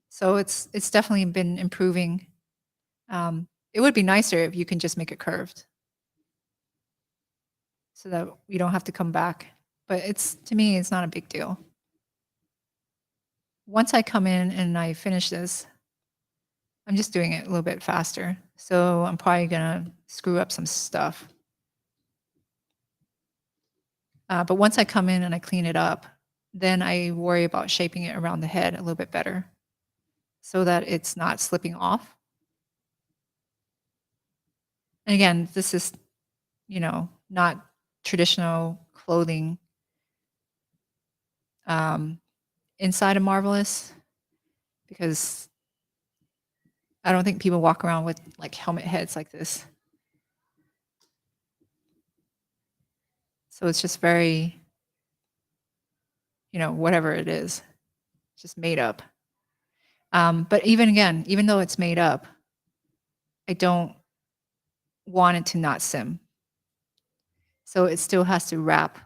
So it's definitely been improving. It would be nicer if you can just make it curved so that you don't have to come back. But to me, it's not a big deal. Once I come in and I finish this, I'm just doing it a little bit faster. So I'm probably going to screw up some stuff. But once I come in and I clean it up, then I worry about shaping it around the head a little bit better so that it's not slipping off. And again, this is, not traditional clothing inside of Marvelous, because I don't think people walk around with like helmet heads like this. So it's just very, whatever it is, just made up. But even though it's made up, I don't want it to not sim. So it still has to wrap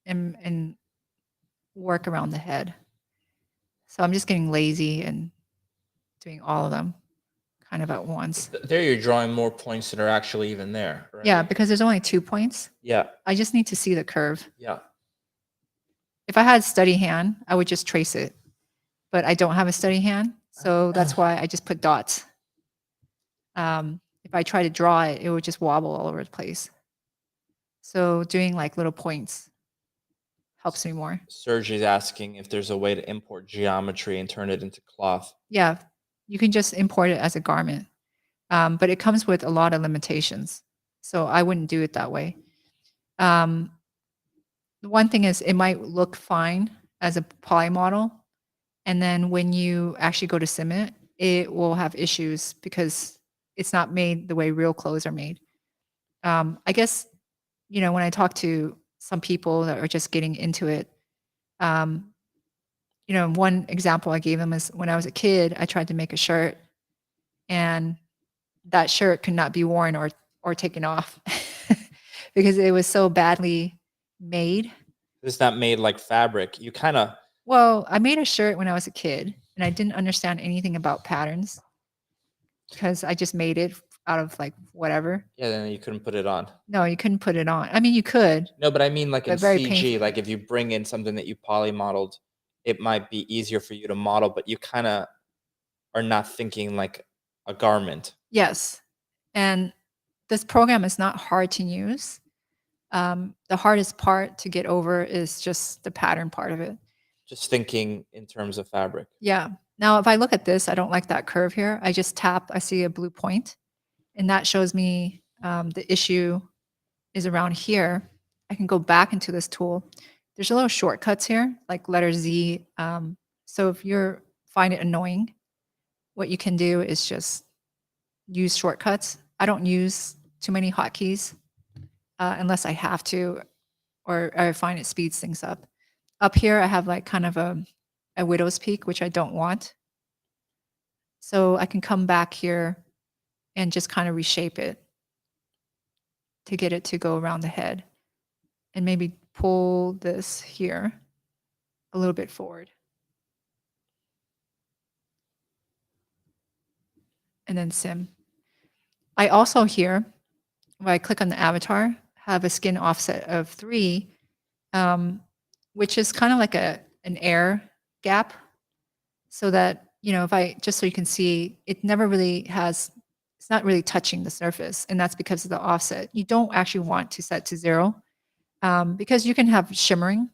and work around the head. So I'm just getting lazy and doing all of them kind of at once. There you're drawing more points that are actually even there, right? Yeah, because there's only 2 points. Yeah. I just need to see the curve. Yeah. If I had steady hand, I would just trace it. But I don't have a steady hand, so that's why I just put dots. If I try to draw it, it would just wobble all over the place. So doing like little points helps me more. Serge is asking if there's a way to import geometry and turn it into cloth. Yeah, you can just import it as a garment, but it comes with a lot of limitations. So I wouldn't do it that way. The one thing is it might look fine as a poly model, and then when you actually go to sim it, it will have issues because it's not made the way real clothes are made. I guess, when I talk to some people that are just getting into it, one example I gave them is when I was a kid, I tried to make a shirt, and that shirt could not be worn or taken off because it was so badly made. It's not made like fabric. You kind of... Well, I made a shirt when I was a kid, and I didn't understand anything about patterns because I just made it out of like whatever. Yeah, then you couldn't put it on. No, you couldn't put it on. I mean, you could. No, but I mean like in very CG, painful. like if you bring in something that you poly modeled, it might be easier for you to model, but you kind of are not thinking like a garment. Yes. And this program is not hard to use. The hardest part to get over is just the pattern part of it. Just thinking in terms of fabric. Yeah. Now, if I look at this, I don't like that curve here. I just tap, I see a blue point, and that shows me the issue is around here. I can go back into this tool. There's a little shortcuts here, like letter Z. So if you find it annoying, what you can do is just use shortcuts. I don't use too many hotkeys unless I have to, or I find it speeds things up. Up here, I have like kind of a widow's peak, which I don't want. So I can come back here and just kind of reshape it to get it to go around the head, and maybe pull this here a little bit forward. And then sim. I also here, when I click on the avatar, have a skin offset of 3, which is kind of like an air gap, so that, if I, just so you can see, it never really has, it's not really touching the surface, and that's because of the offset. You don't actually want to set to 0, because you can have shimmering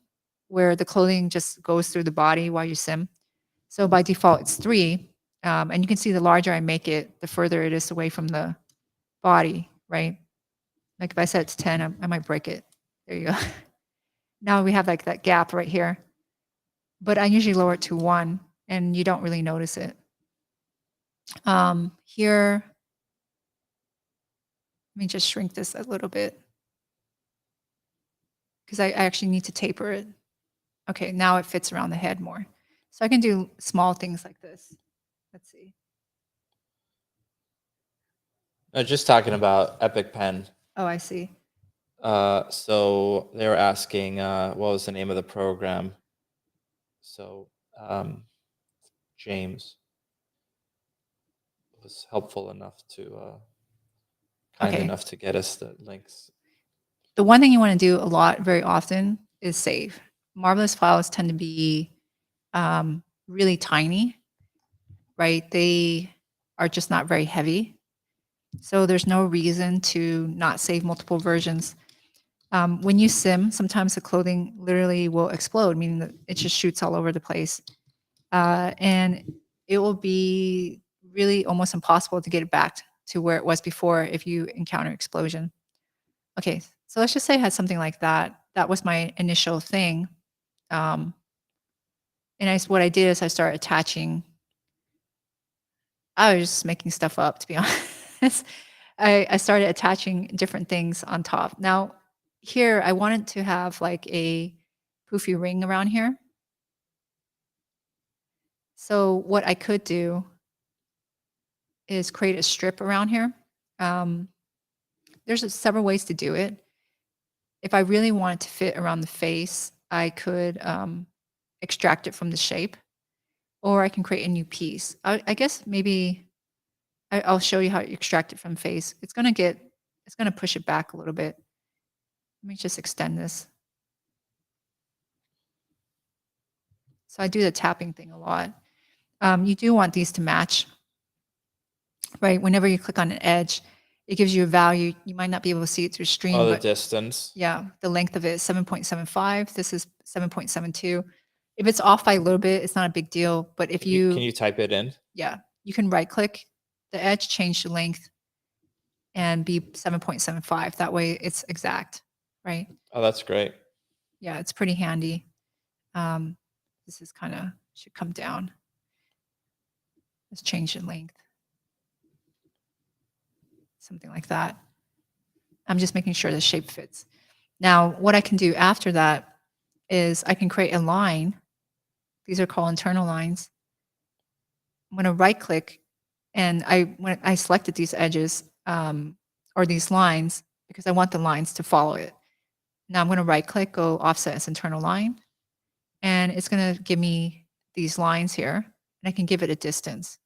where the clothing just goes through the body while you sim. So by default, it's 3. And you can see the larger I make it, the further it is away from the body, right? Like if I set it to 10, I might break it. There you go. Now we have like that gap right here. But I usually lower it to 1, and you don't really notice it. Here, let me just shrink this a little bit, because I actually need to taper it. Okay, now it fits around the head more. So I can do small things like this. Let's see. Just talking about Epic Pen. Oh, I see. So they were asking, what was the name of the program? So James was helpful enough to, kind enough to get us the links. The one thing you want to do a lot, very often, is save. Marvelous files tend to be really tiny, right? They are just not very heavy. So there's no reason to not save multiple versions. When you sim, sometimes the clothing literally will explode, meaning that it just shoots all over the place. And it will be really almost impossible to get it back to where it was before if you encounter explosion. Okay, so let's just say I had something like that. That was my initial thing. And what I did is I started attaching. I was just making stuff up, to be honest. I started attaching different things on top. Now, here I wanted to have like a poofy ring around here. So what I could do is create a strip around here. There's several ways to do it. If I really want it to fit around the face, I could extract it from the shape, or I can create a new piece. I guess maybe I'll show you how you extract it from face. It's gonna push it back a little bit. Let me just extend this. So I do the tapping thing a lot. You do want these to match, right? Whenever you click on an edge, it gives you a value. You might not be able to see it through stream. Oh, the but distance. yeah, the length of it is 7.75. This is 7.72. If it's off by a little bit, it's not a big deal. But if Can you type it in? Yeah, you can right click the edge, change the length, and be 7.75. That way it's exact, right? Oh, that's great. Yeah, it's pretty handy. This is kind of should come down. Let's change the length. Something like that. I'm just making sure the shape fits. Now, what I can do after that is I can create a line. These are called internal lines. I'm going to right click, and when I selected these edges or these lines because I want the lines to follow it. Now I'm going to right click, go offset as internal line, and it's going to give me these lines here, and I can give it a distance.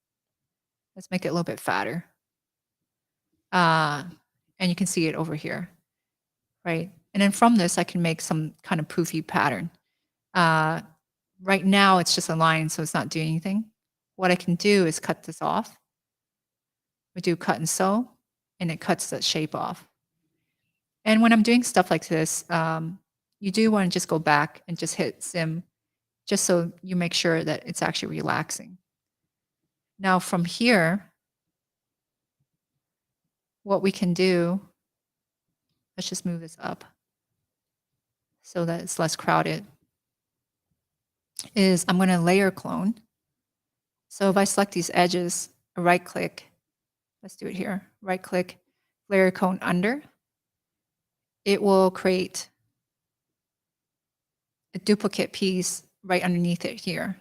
Let's make it a little bit fatter. And you can see it over here, right? And then from this, I can make some kind of poofy pattern. Right now, it's just a line, so it's not doing anything. What I can do is cut this off. We do cut and sew, and it cuts that shape off. And when I'm doing stuff like this, you do want to just go back and just hit sim, just so you make sure that it's actually relaxing. Now from here, what we can do, let's just move this up so that it's less crowded, is I'm going to layer clone. So if I select these edges, right click, let's do it here, right click, layer clone under, it will create a duplicate piece right underneath it here.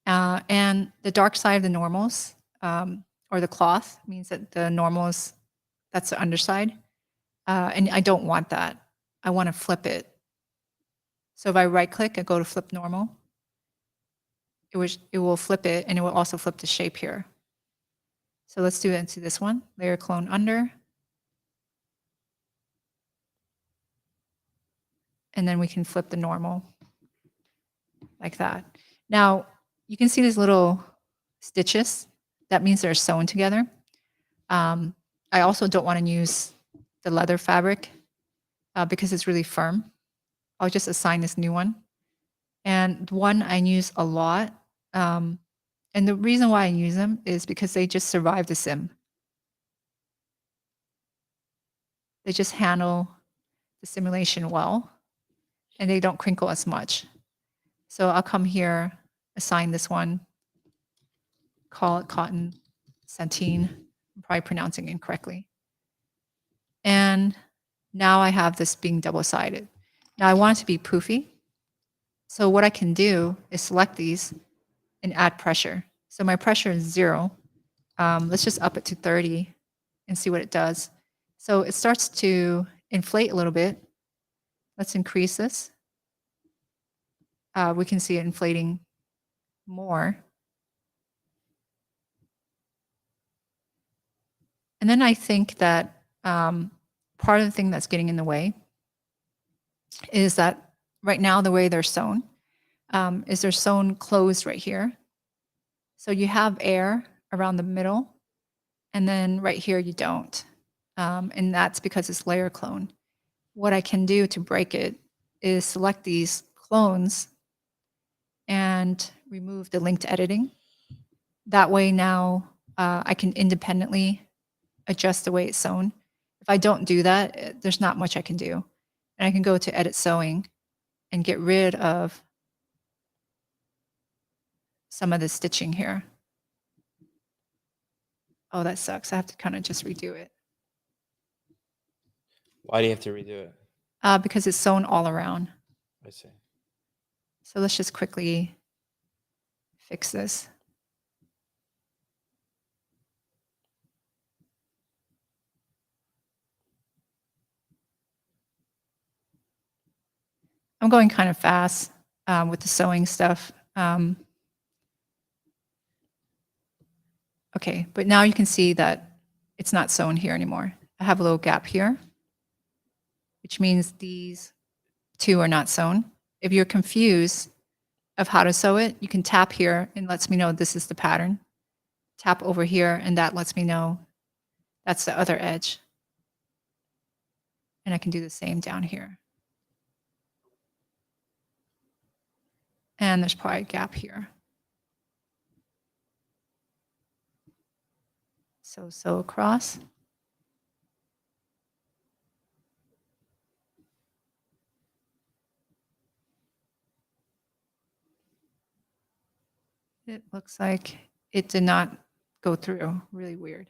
And the dark side of the normals, or the cloth, means that the normals, that's the underside. And I don't want that. I want to flip it. So if I right click and go to flip normal, it will flip it, and it will also flip the shape here. So let's do it into this one, layer clone under. And then we can flip the normal like that. Now you can see these little stitches. That means they're sewn together. I also don't want to use the leather fabric because it's really firm. I'll just assign this new one. And one I use a lot. And the reason why I use them is because they just survive the sim. They just handle the simulation well, and they don't crinkle as much. So I'll come here, assign this one, call it cotton sateen. I'm probably pronouncing it incorrectly. And now I have this being double-sided. Now I want it to be poofy. So what I can do is select these and add pressure. So my pressure is 0. Let's just up it to 30 and see what it does. So it starts to inflate a little bit. Let's increase this. We can see it inflating more. And then I think that part of the thing that's getting in the way is that right now the way they're sewn is they're sewn closed right here. So you have air around the middle, and then right here you don't. And that's because it's layer clone. what I can do to break it is select these clones and remove the linked editing. That way now I can independently adjust the way it's sewn. If I don't do that, there's not much I can do. And I can go to edit sewing and get rid of some of the stitching here. Oh, that sucks. I have to kind of just redo it. Why do you have to redo it? Because it's sewn all around. I see. So let's just quickly fix this. I'm going kind of fast with the sewing stuff. Okay, but now you can see that it's not sewn here anymore. I have a little gap here, which means these two are not sewn. If you're confused of how to sew it, you can tap here and lets me know this is the pattern. Tap over here and that lets me know that's the other edge. And I can do the same down here. And there's probably a gap here. So sew across. It looks like it did not go through. Really weird.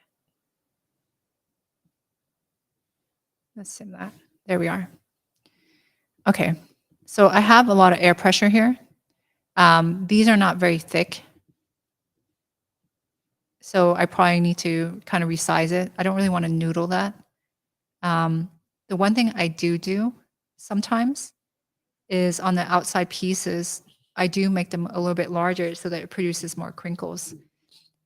Let's sim that. There we are. Okay, so I have a lot of air pressure here. These are not very thick. So I probably need to kind of resize it. I don't really want to noodle that. The one thing I do sometimes is on the outside pieces, I do make them a little bit larger so that it produces more crinkles.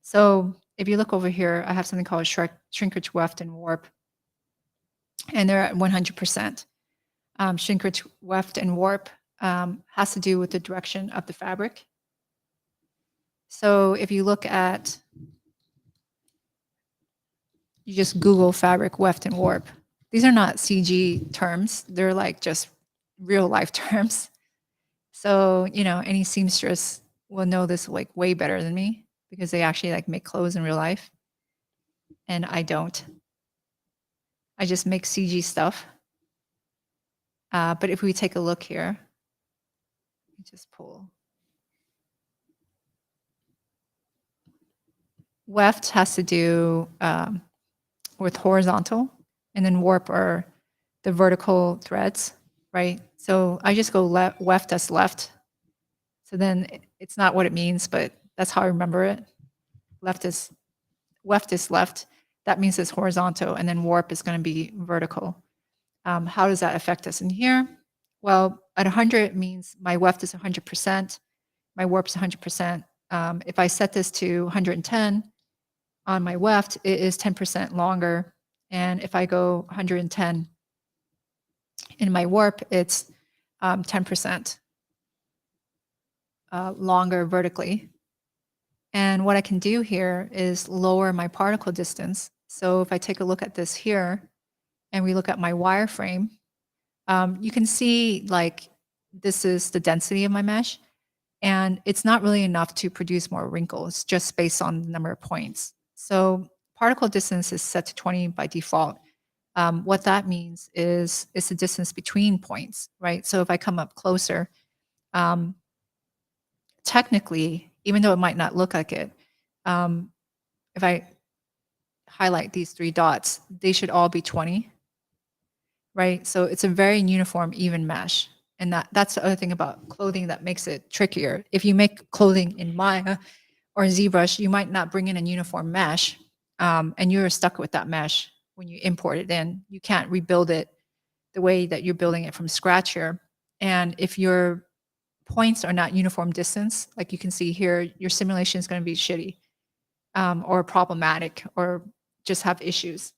So if you look over here, I have something called shrinkage, weft, and warp. And they're at 100%. Shrinkage, weft, and warp has to do with the direction of the fabric. So if you look at, you just Google fabric, weft, and warp. These are not CG terms. They're like just real life terms. So, you know, any seamstress will know this like way better than me because they actually like make clothes in real life. And I don't. I just make CG stuff. But if we take a look here, just pull. Weft has to do with horizontal, and then warp are the vertical threads, right? So I just go weft as left. So then it's not what it means, but that's how I remember it. Weft is left. That means it's horizontal, and then warp is going to be vertical. How does that affect us in here? Well, at 100 means my weft is 100%, my warp is 100%. If I set this to 110 on my weft, it is 10% longer. And if I go 110 in my warp, it's 10% longer vertically. And what I can do here is lower my particle distance. So if I take a look at this here, and we look at my wireframe, you can see like this is the density of my mesh, and it's not really enough to produce more wrinkles just based on the number of points. So particle distance is set to 20 by default. What that means is it's the distance between points, right? So if I come up closer, technically, even though it might not look like it, if I highlight these 3 dots, they should all be 20. Right? So it's a very uniform, even mesh. And that's the other thing about clothing that makes it trickier. If you make clothing in Maya or ZBrush, you might not bring in a uniform mesh, and you're stuck with that mesh when you import it in. You can't rebuild it the way that you're building it from scratch here. And if your points are not uniform distance, like you can see here, your simulation is going to be shitty or problematic or just have issues.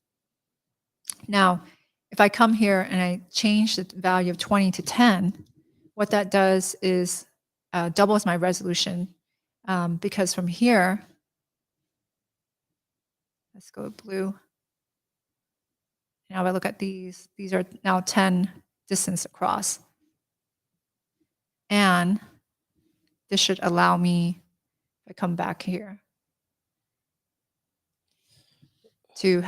Now, if I come here and I change the value of 20 to 10, what that does is doubles my resolution because from here, let's go blue. Now if I look at these are now 10 distance across. And this should allow me, if I come back here, to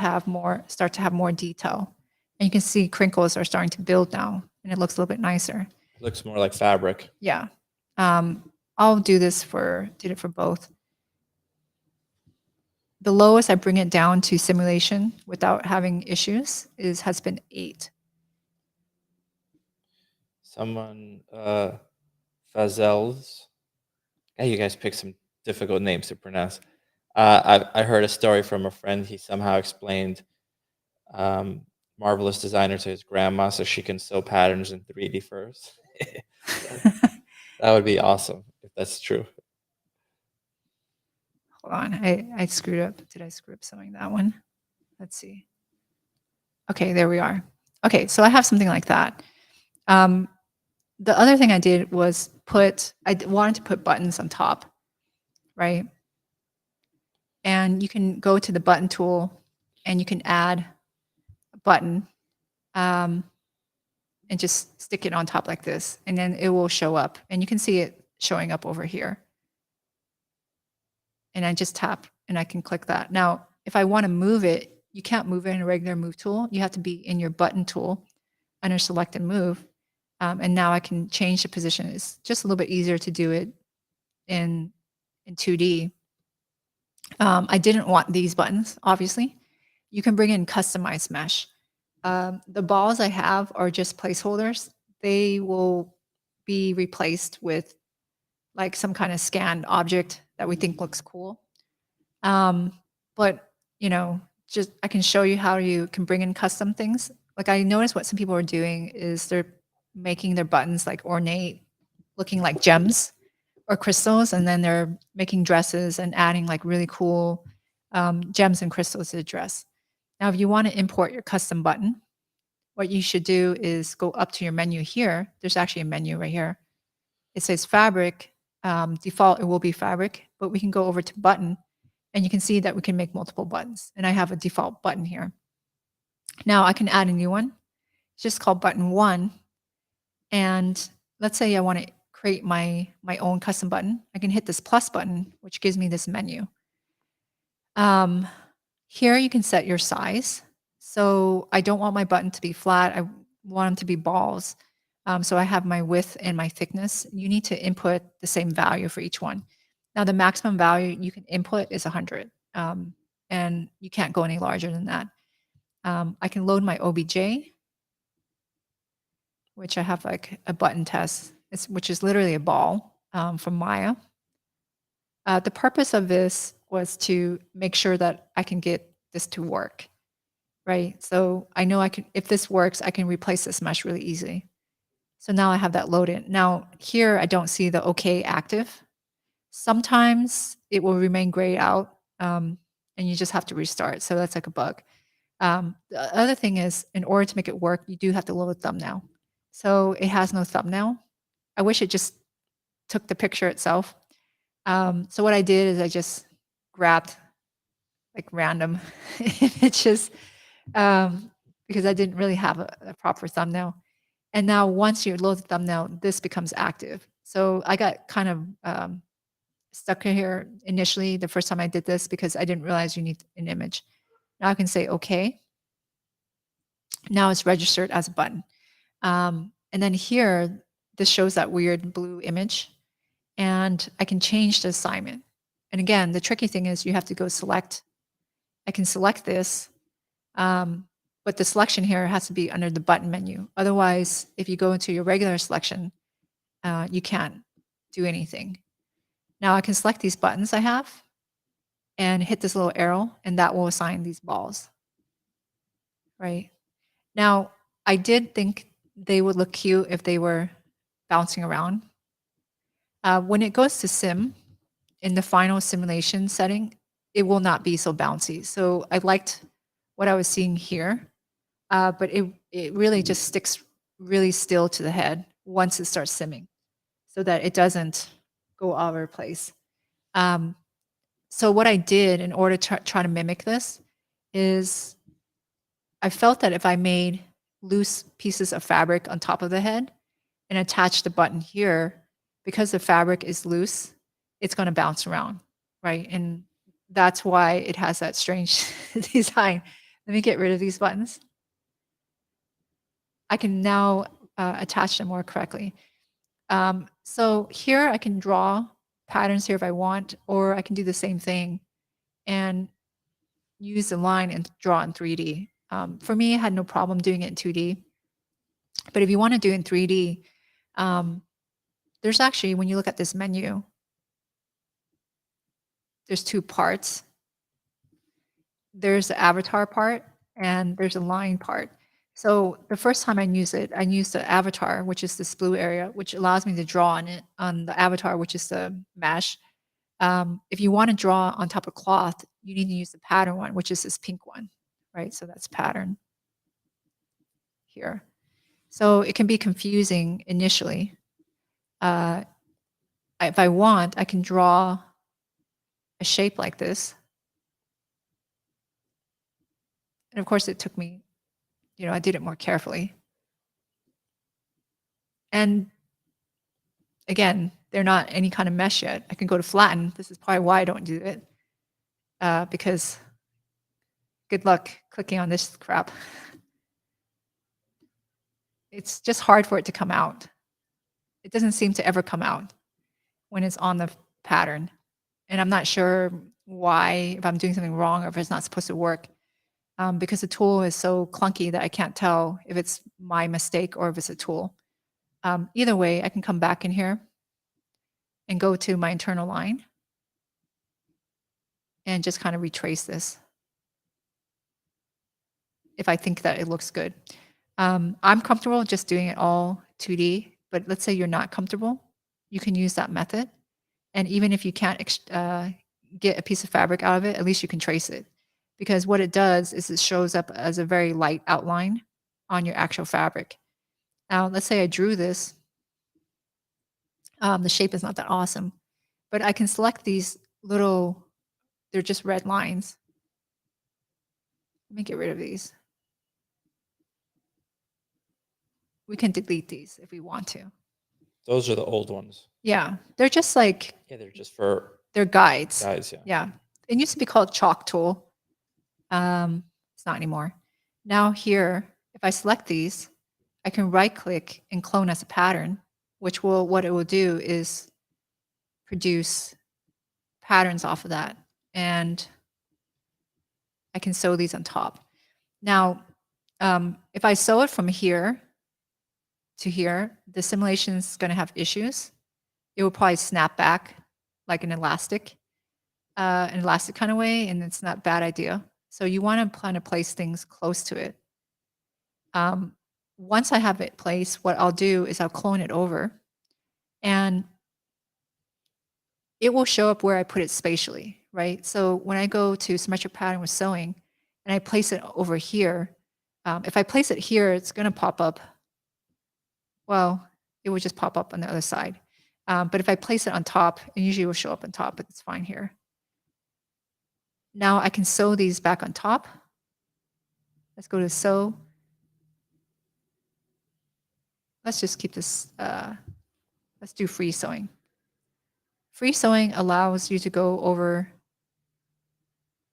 start to have more detail. And you can see crinkles are starting to build now, and it looks a little bit nicer. It looks more like fabric. Yeah. I'll did it for both. The lowest I bring it down to simulation without having issues has been 8. Someone, Fazels. Hey, you guys pick some difficult names to pronounce. I heard a story from a friend. He somehow explained Marvelous Designer to his grandma so she can sew patterns in 3D first. That would be awesome if that's true. Hold on, I screwed up. Did I screw up sewing that one? Let's see. Okay, there we are. Okay, so I have something like that. The other thing I did was I wanted to put buttons on top, right? And you can go to the button tool and you can add a button and just stick it on top like this, and then it will show up. And you can see it showing up over here. And I just tap and I can click that. Now, if I want to move it, you can't move it in a regular move tool. You have to be in your button tool under select and move. And now I can change the position. It's just a little bit easier to do it in 2D. I didn't want these buttons, obviously. You can bring in customized mesh. The balls I have are just placeholders. They will be replaced with like some kind of scanned object that we think looks cool. But, just I can show you how you can bring in custom things. Like I noticed what some people are doing is they're making their buttons like ornate, looking like gems or crystals, and then they're making dresses and adding like really cool gems and crystals to the dress. Now, if you want to import your custom button, what you should do is go up to your menu here. There's actually a menu right here. It says fabric. Default, it will be fabric, but we can go over to button, and you can see that we can make multiple buttons. And I have a default button here. Now I can add a new one. It's just called button 1. And let's say I want to create my own custom button. I can hit this plus button, which gives me this menu. Here you can set your size. So I don't want my button to be flat. I want them to be balls. So I have my width and my thickness. You need to input the same value for each one. Now the maximum value you can input is 100. And you can't go any larger than that. I can load my OBJ, which I have like a button test, which is literally a ball from Maya. The purpose of this was to make sure that I can get this to work, right? So I know if this works, I can replace this mesh really easily. So now I have that loaded. Now here, I don't see the OK active. Sometimes it will remain grayed out and you just have to restart. So that's like a bug. The other thing is, in order to make it work, you do have to load a thumbnail. So it has no thumbnail. I wish it just took the picture itself. So what I did is I just grabbed like random images because I didn't really have a proper thumbnail. And now once you load the thumbnail, this becomes active. So I got kind of stuck here initially the first time I did this because I didn't realize you need an image. Now I can say OK. Now it's registered as a button. And then here, this shows that weird blue image. And I can change the assignment. And again, the tricky thing is you have to go select. I can select this, but the selection here has to be under the button menu. Otherwise, if you go into your regular selection, you can't do anything. Now I can select these buttons I have and hit this little arrow, and that will assign these balls, right? Now, I did think they would look cute if they were bouncing around. When it goes to sim, in the final simulation setting, it will not be so bouncy. So I liked what I was seeing here, but it really just sticks really still to the head once it starts simming so that it doesn't go all over the place. So what I did in order to try to mimic this is I felt that if I made loose pieces of fabric on top of the head and attached the button here, because the fabric is loose, it's going to bounce around, right? And that's why it has that strange design. Let me get rid of these buttons. I can now attach them more correctly. So here I can draw patterns here if I want, or I can do the same thing and use the line and draw in 3D. For me, I had no problem doing it in 2D. But if you want to do it in 3D, there's actually, when you look at this menu, there's two parts. There's the avatar part and there's a line part. So the first time I used it, I used the avatar, which is this blue area, which allows me to draw on it on the avatar, which is the mesh. If you want to draw on top of cloth, you need to use the pattern one, which is this pink one, right? So that's pattern here. So it can be confusing initially. If I want, I can draw a shape like this. And of course, it took me, I did it more carefully. And again, they're not any kind of mesh yet. I can go to flatten. This is probably why I don't do it, because good luck clicking on this crap. It's just hard for it to come out. It doesn't seem to ever come out when it's on the pattern. And I'm not sure why, if I'm doing something wrong or if it's not supposed to work, because the tool is so clunky that I can't tell if it's my mistake or if it's a tool. Either way, I can come back in here and go to my internal line and just kind of retrace this if I think that it looks good. I'm comfortable just doing it all 2D, but let's say you're not comfortable, you can use that method. And even if you can't get a piece of fabric out of it, at least you can trace it. Because what it does is it shows up as a very light outline on your actual fabric. Now, let's say I drew this. The shape is not that awesome, but I can select these little, they're just red lines. Let me get rid of these. We can delete these if we want to. Those are the old ones. Yeah, they're just like, Yeah, they're just for they're guides. guys. Yeah. Yeah, it used to be called chalk tool. It's not anymore. Now here, if I select these, I can right click and clone as a pattern, which will, what it will do is produce patterns off of that. And I can sew these on top. Now, if I sew it from here to here, the simulation is going to have issues. It will probably snap back like an elastic kind of way, and it's not a bad idea. So you want to kind of place things close to it. Once I have it placed, what I'll do is I'll clone it over, and it will show up where I put it spatially, right? So when I go to symmetric pattern with sewing, and I place it over here, if I place it here, it's going to pop up. Well, it would just pop up on the other side. But if I place it on top, it usually will show up on top, but it's fine here. Now I can sew these back on top. Let's go to sew. Let's just keep this, let's do free sewing. Free sewing allows you to go over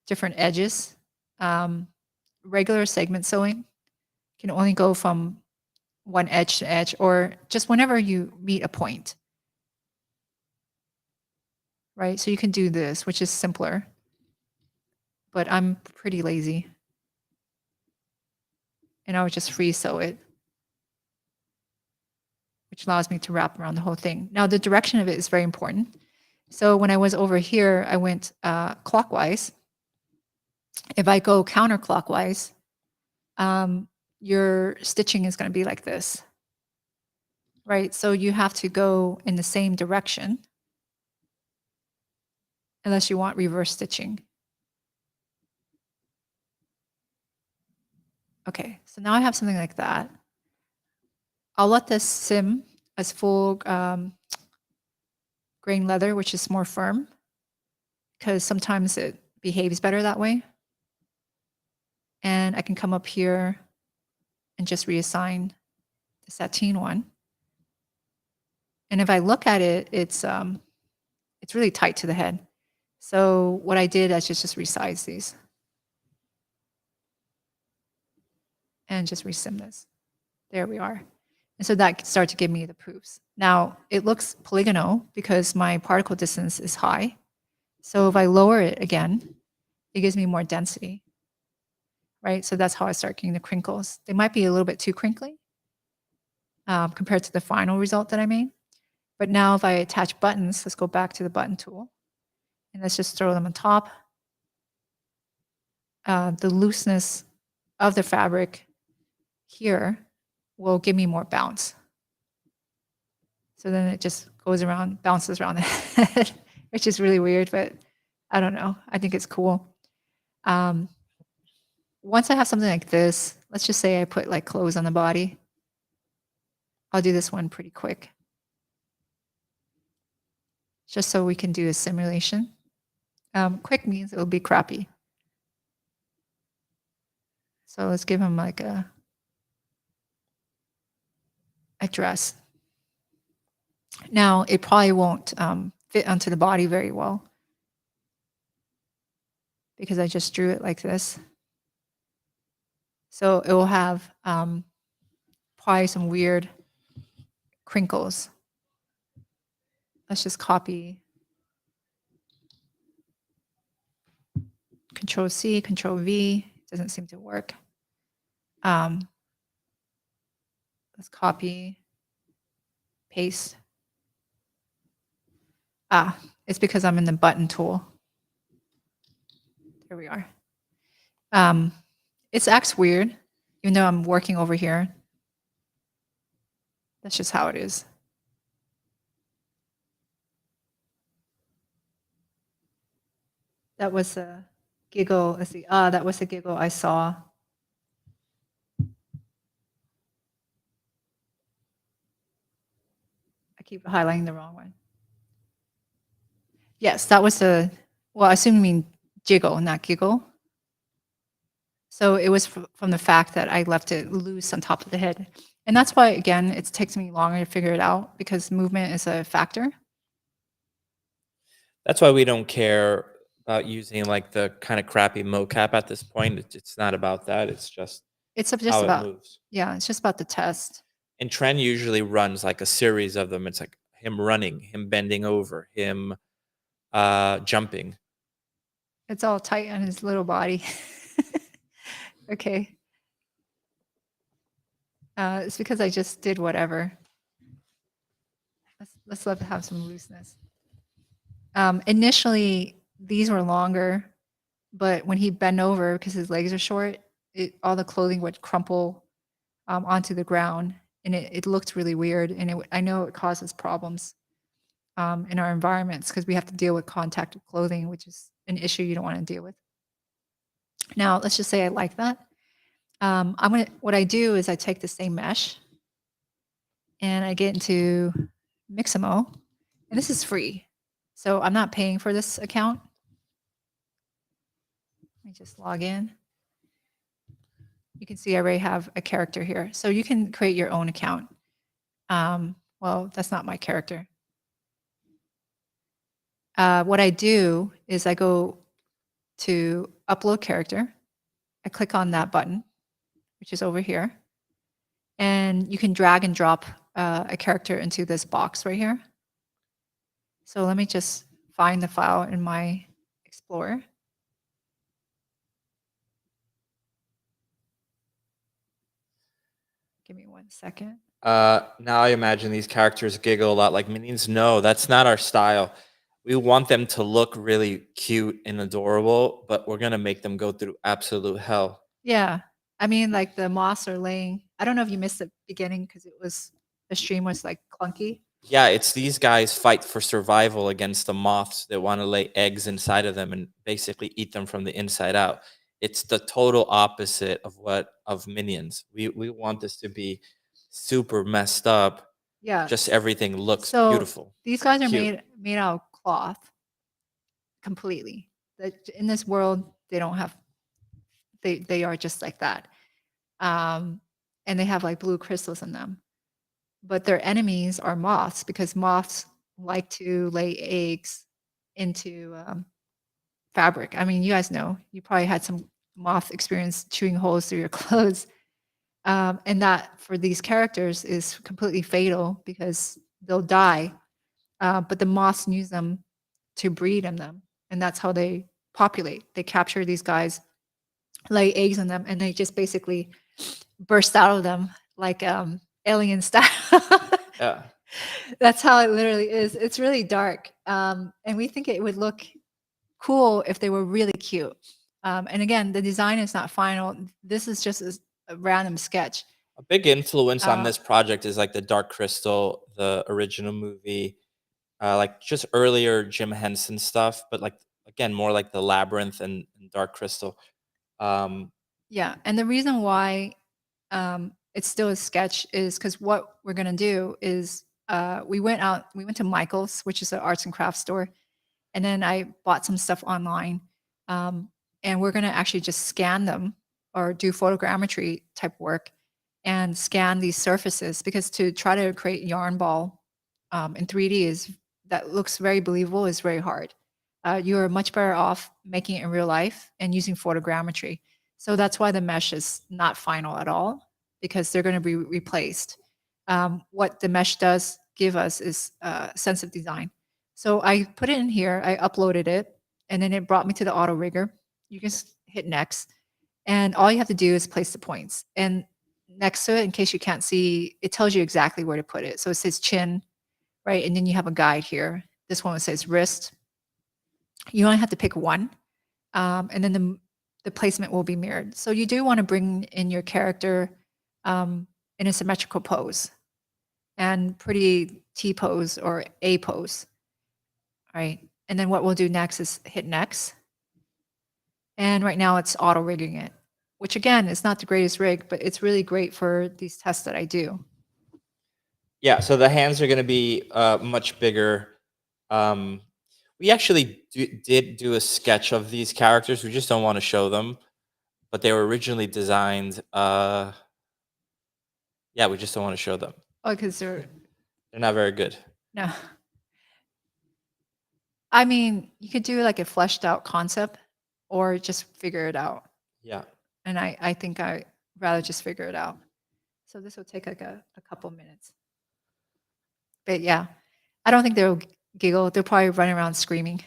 different edges. Regular segment sewing can only go from one edge to edge, or just whenever you meet a point, right? So you can do this, which is simpler, but I'm pretty lazy. And I would just free sew it, which allows me to wrap around the whole thing. Now, the direction of it is very important. So when I was over here, I went clockwise. If I go counterclockwise, your stitching is going to be like this, right? So you have to go in the same direction unless you want reverse stitching. Okay, so now I have something like that. I'll let this sim as full grain leather, which is more firm, because sometimes it behaves better that way. And I can come up here and just reassign the sateen one. And if I look at it, it's really tight to the head. So what I did is just resize these and just resim this. There we are. And so that started to give me the proofs. Now it looks polygonal because my particle distance is high. So if I lower it again, it gives me more density, right? So that's how I start getting the crinkles. They might be a little bit too crinkly compared to the final result that I made. But now if I attach buttons, let's go back to the button tool and let's just throw them on top. The looseness of the fabric here will give me more bounce. So then it just goes around, bounces around the head, which is really weird, but I don't know. I think it's cool. Once I have something like this, let's just say I put like clothes on the body. I'll do this one pretty quick. Just so we can do a simulation. Quick means it will be crappy. So let's give him like a dress. Now, it probably won't fit onto the body very well because I just drew it like this. So it will have probably some weird crinkles. Let's just copy. Control C, Control V. Doesn't seem to work. Let's copy, paste. It's because I'm in the button tool. There we are. It acts weird, even though I'm working over here. That's just how it is. That was a giggle. Let's see. That was a giggle I saw. I keep highlighting the wrong one. Yes, that was well, I assume you mean jiggle, not giggle. So it was from the fact that I left it loose on top of the head. And that's why, again, it takes me longer to figure it out because movement is a factor. That's why we don't care about using like the kind of crappy mocap at this point. It's not about that. It's just how it moves. Yeah, it's just about the test. And Tran usually runs like a series of them. It's like him running, him bending over, him jumping. It's all tight on his little body. Okay. It's because I just did whatever. Let's let it have some looseness. Initially, these were longer, but when he bent over because his legs are short, all the clothing would crumple onto the ground, and it looked really weird. And I know it causes problems in our environments because we have to deal with contact with clothing, which is an issue you don't want to deal with. Now, let's just say I like that. What I do is I take the same mesh and I get into Mixamo, and this is free. So I'm not paying for this account. Let me just log in. You can see I already have a character here. So you can create your own account. Well, that's not my character. What I do is I go to upload character. I click on that button, which is over here. And you can drag and drop a character into this box right here. So let me just find the file in my Explorer. Give me 1 second. Now I imagine these characters giggle a lot like minions. No, that's not our style. We want them to look really cute and adorable, but we're going to make them go through absolute hell. Yeah. I mean, like the moths are laying. I don't know if you missed the beginning because the stream was like clunky. Yeah, it's these guys fight for survival against the moths that want to lay eggs inside of them and basically eat them from the inside out. It's the total opposite of minions. We want this to be super messed up. Yeah. Just everything looks beautiful. These guys are made out of cloth completely. In this world, they don't have they are just like that. And they have like blue crystals in them. But their enemies are moths, because moths like to lay eggs into fabric. I mean, you guys know, you probably had some moth experience chewing holes through your clothes. And that for these characters is completely fatal because they'll die. But the moths use them to breed in them. And that's how they populate. They capture these guys, lay eggs in them, and they just basically burst out of them like alien style. Yeah. That's how it literally is. It's really dark. And we think it would look cool if they were really cute. And again, the design is not final. This is just a random sketch. A big influence on Uh, this project is like the Dark Crystal, the original movie, like just earlier Jim Henson stuff, but like again more like the Labyrinth and Dark Crystal. Yeah, and the reason why it's still a sketch is because what we're gonna do is we went to Michael's, which is an arts and crafts store, and then I bought some stuff online, and we're gonna actually just scan them or do photogrammetry type work and scan these surfaces, because to try to create yarn ball in 3D is that looks very believable is very hard. You are much better off making it in real life and using photogrammetry. So that's why the mesh is not final at all, because they're going to be replaced. What the mesh does give us is sense of design. So I put it in here, I uploaded it, and then it brought me to the auto rigger. You just hit next, and all you have to do is place the points. And next to it, in case you can't see, it tells you exactly where to put it. So it says chin, right? And then you have a guide here. This one says wrist. You only have to pick one, and then the placement will be mirrored. So you do want to bring in your character in a symmetrical pose and pretty T pose or A pose, right? And then what we'll do next is hit next. And right now it's auto rigging it, which again is not the greatest rig, but it's really great for these tests that I do. Yeah, so the hands are going to be much bigger. We actually did do a sketch of these characters. We just don't want to show them, but they were originally designed. Yeah, we just don't want to show them. Oh, because they're not very good. no. I mean, you could do like a fleshed out concept or just figure it out. Yeah. And I think I rather just figure it out. So this will take like a couple minutes. But yeah, I don't think they'll giggle. They'll probably run around screaming.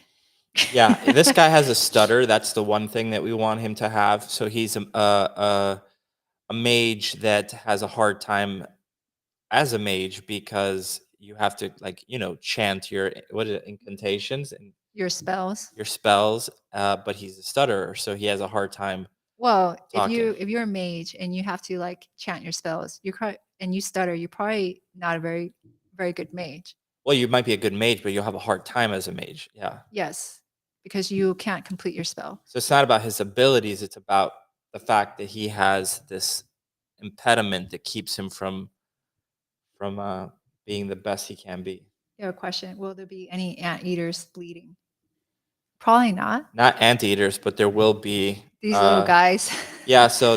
Yeah, this guy has a stutter. That's the one thing that we want him to have. So he's a mage that has a hard time as a mage because you have to chant your incantations and Your spells. your spells. But he's a stutterer, so he has a hard time. Well, talking. if you're a mage and you have to like chant your spells, and you stutter, you're probably not a very good mage. Well, you might be a good mage, but you'll have a hard time as a mage. Yeah. Yes, because you can't complete your spell. So it's not about his abilities, it's about the fact that he has this impediment that keeps him from being the best he can be. You have a question. Will there be any anteaters bleeding? Probably not. Not anteaters, but there will be These little guys. Yeah, so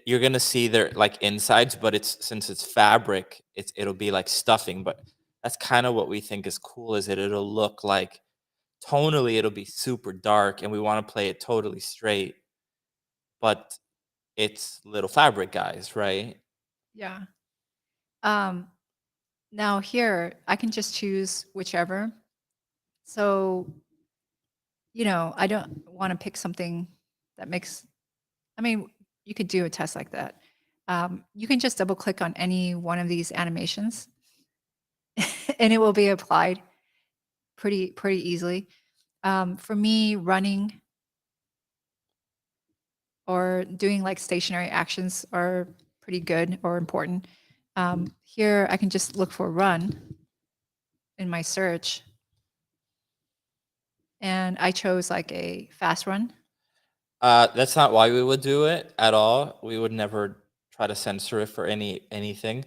you're gonna see their like insides, but since it's fabric, it'll be like stuffing. But that's kind of what we think is cool, is that it'll look like tonally it'll be super dark, and we want to play it totally straight, but it's little fabric guys, right? Yeah. Now here I can just choose whichever. So, I don't want to pick something that makes, I mean, you could do a test like that. You can just double click on any one of these animations and it will be applied pretty easily. For me, running or doing like stationary actions are pretty good or important. Here I can just look for run in my search. And I chose like a fast run. That's not why we would do it at all. We would never try to censor it for anything.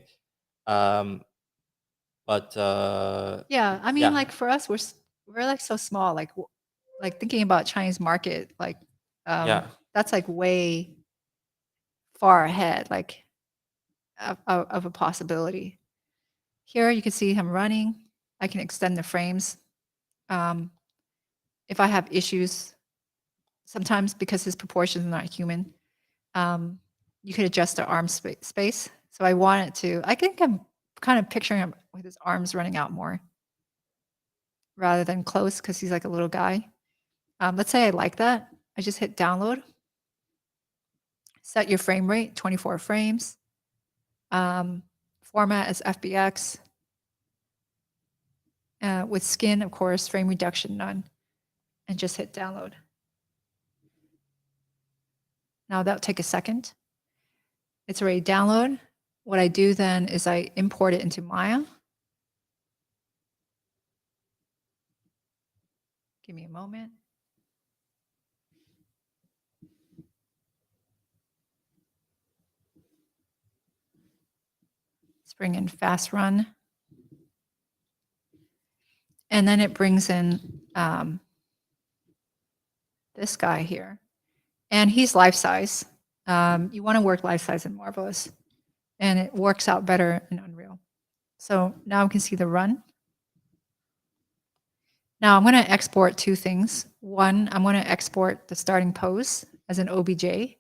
But Yeah, I mean, like for us, we're like so small. Like thinking about Chinese market, like Yeah. That's like way far ahead, like of a possibility. Here you can see him running. I can extend the frames. If I have issues, sometimes because his proportions are not human, you could adjust the arm space. So I want it to, I think I'm kind of picturing him with his arms running out more rather than close because he's like a little guy. Let's say I like that. I just hit download. Set your frame rate, 24 frames. Format as FBX. With skin, of course, frame reduction none. And just hit download. Now that'll take a second. It's already download. What I do then is I import it into Maya. Give me a moment. Let's bring in fast run. And then it brings in this guy here. And he's life size. You want to work life size in Marvelous. And it works out better in Unreal. So now we can see the run. Now I'm going to export two things. One, I'm going to export the starting pose as an OBJ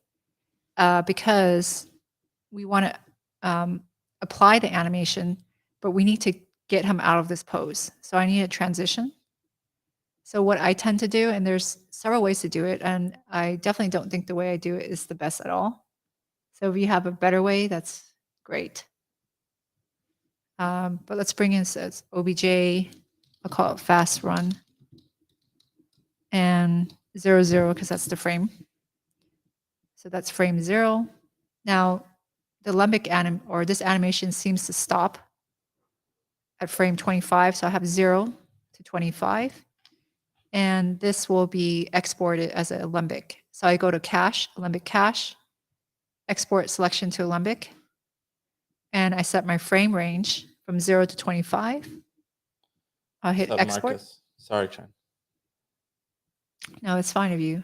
because we want to apply the animation, but we need to get him out of this pose. So I need a transition. So what I tend to do, and there's several ways to do it, and I definitely don't think the way I do it is the best at all. So if you have a better way, that's great. But let's bring in says OBJ, I'll call it fast run, and 0, 0, because that's the frame. So that's frame 0. Now, the Alembic this animation seems to stop at frame 25. So I have 0 to 25. And this will be exported as an Alembic. So I go to cache, Alembic cache, export selection to Alembic. And I set my frame range from 0 to 25. I'll hit export. Marcus. Sorry, Tran. No, it's fine if you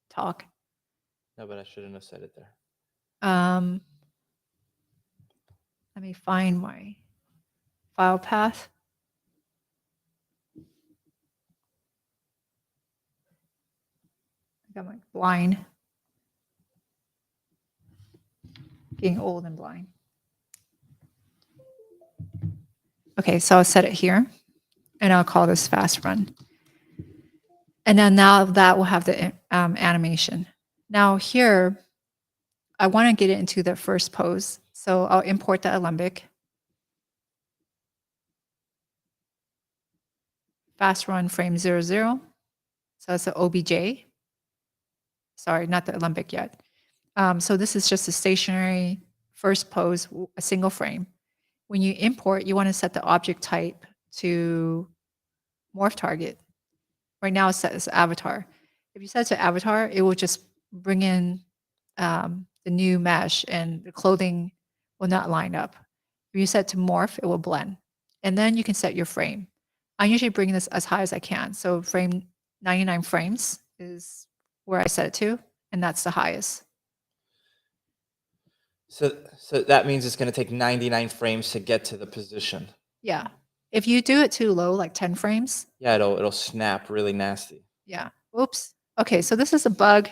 talk. No, but I shouldn't have said it there. Let me find my file path. I'm like blind. Getting old and blind. Okay, so I'll set it here and I'll call this fast run. And then now that will have the animation. Now here, I want to get it into the first pose. So I'll import the Alembic. Fast run frame 0, 0. So it's an OBJ. Sorry, not the Alembic yet. So this is just a stationary first pose, a single frame. When you import, you want to set the object type to morph target. Right now it's set as avatar. If you set it to avatar, it will just bring in the new mesh and the clothing will not line up. If you set to morph, it will blend. And then you can set your frame. I'm usually bringing this as high as I can. So frame 99 frames is where I set it to, and that's the highest. So that means it's going to take 99 frames to get to the position. Yeah. If you do it too low, like 10 frames. Yeah, it'll snap really nasty. Yeah. Oops. Okay, so this is a bug.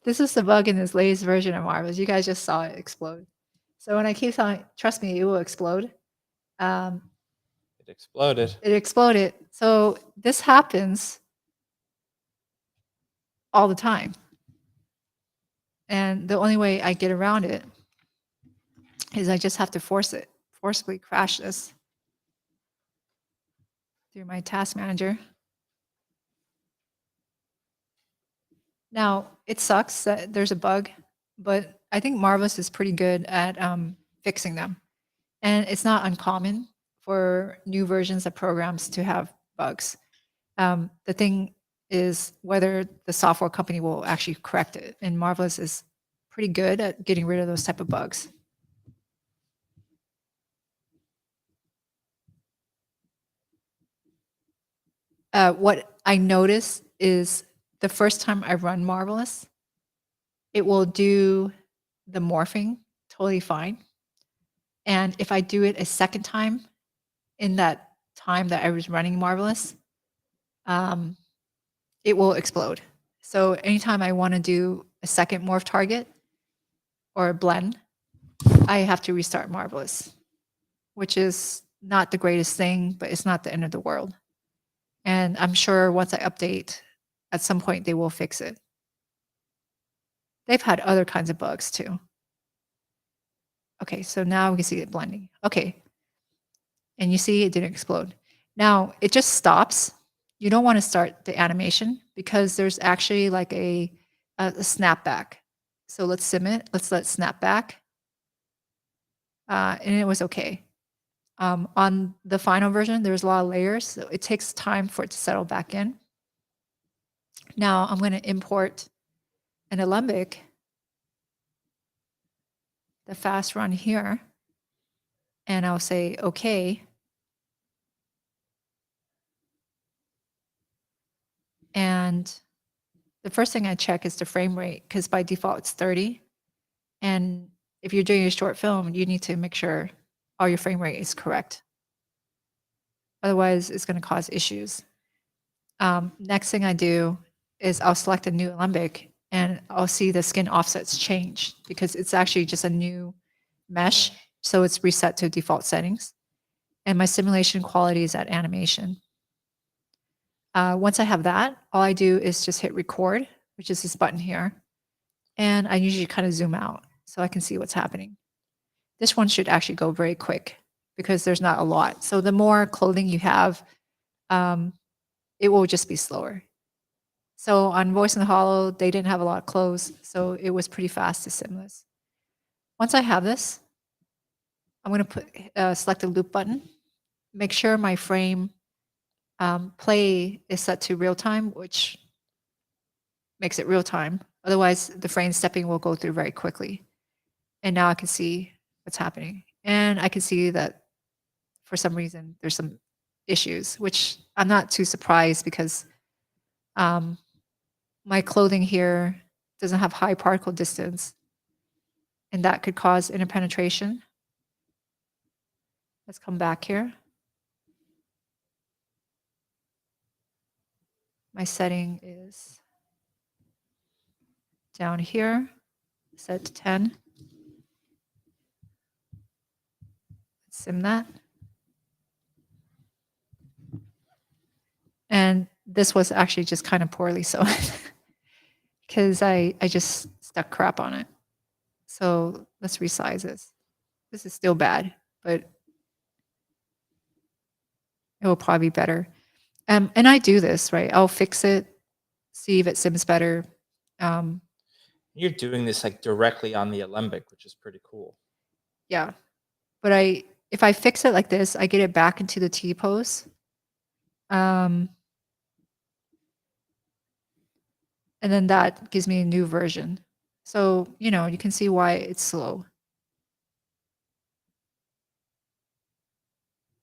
This is the bug in this latest version of Marvelous. You guys just saw it explode. So when I keep telling, trust me, it will explode. It exploded. It exploded. So this happens all the time. And the only way I get around it is I just have to forcibly crash this through my task manager. Now, it sucks that there's a bug, but I think Marvelous is pretty good at fixing them. And it's not uncommon for new versions of programs to have bugs. The thing is whether the software company will actually correct it. And Marvelous is pretty good at getting rid of those type of bugs. What I noticed is the first time I run Marvelous, it will do the morphing totally fine. And if I do it a second time in that time that I was running Marvelous, it will explode. So anytime I want to do a second morph target or a blend, I have to restart Marvelous, which is not the greatest thing, but it's not the end of the world. And I'm sure once I update, at some point they will fix it. They've had other kinds of bugs too. Okay, so now we can see it blending. Okay. And you see it didn't explode. Now it just stops. You don't want to start the animation because there's actually like a snapback. So let's sim it. Let's let snap back. And it was okay. On the final version, there's a lot of layers, so it takes time for it to settle back in. Now I'm going to import an Alembic, the fast run here, and I'll say okay. And the first thing I check is the frame rate because by default it's 30. And if you're doing a short film, you need to make sure all your frame rate is correct. Otherwise, it's going to cause issues. Next thing I do is I'll select a new Alembic and I'll see the skin offsets change because it's actually just a new mesh. So it's reset to default settings. And my simulation quality is at animation. Once I have that, all I do is just hit record, which is this button here. And I usually kind of zoom out so I can see what's happening. This one should actually go very quick because there's not a lot. So the more clothing you have, it will just be slower. So on Voice in the Hollow, they didn't have a lot of clothes, so it was pretty fast to sim this. Once I have this, I'm going to select the loop button, make sure my frame play is set to real time, which makes it real time. Otherwise, the frame stepping will go through very quickly. And now I can see what's happening. And I can see that for some reason there's some issues, which I'm not too surprised because my clothing here doesn't have high particle distance, and that could cause interpenetration. Let's come back here. My setting is down here, set to 10. Let's sim that. And this was actually just kind of poorly sewn because I just stuck crap on it. So let's resize this. This is still bad, but it will probably be better. And I do this, right? I'll fix it, see if it sims better. You're doing this like directly on the Alembic, which is pretty cool. Yeah. But if I fix it like this, I get it back into the T pose. And then that gives me a new version. So, you know, you can see why it's slow.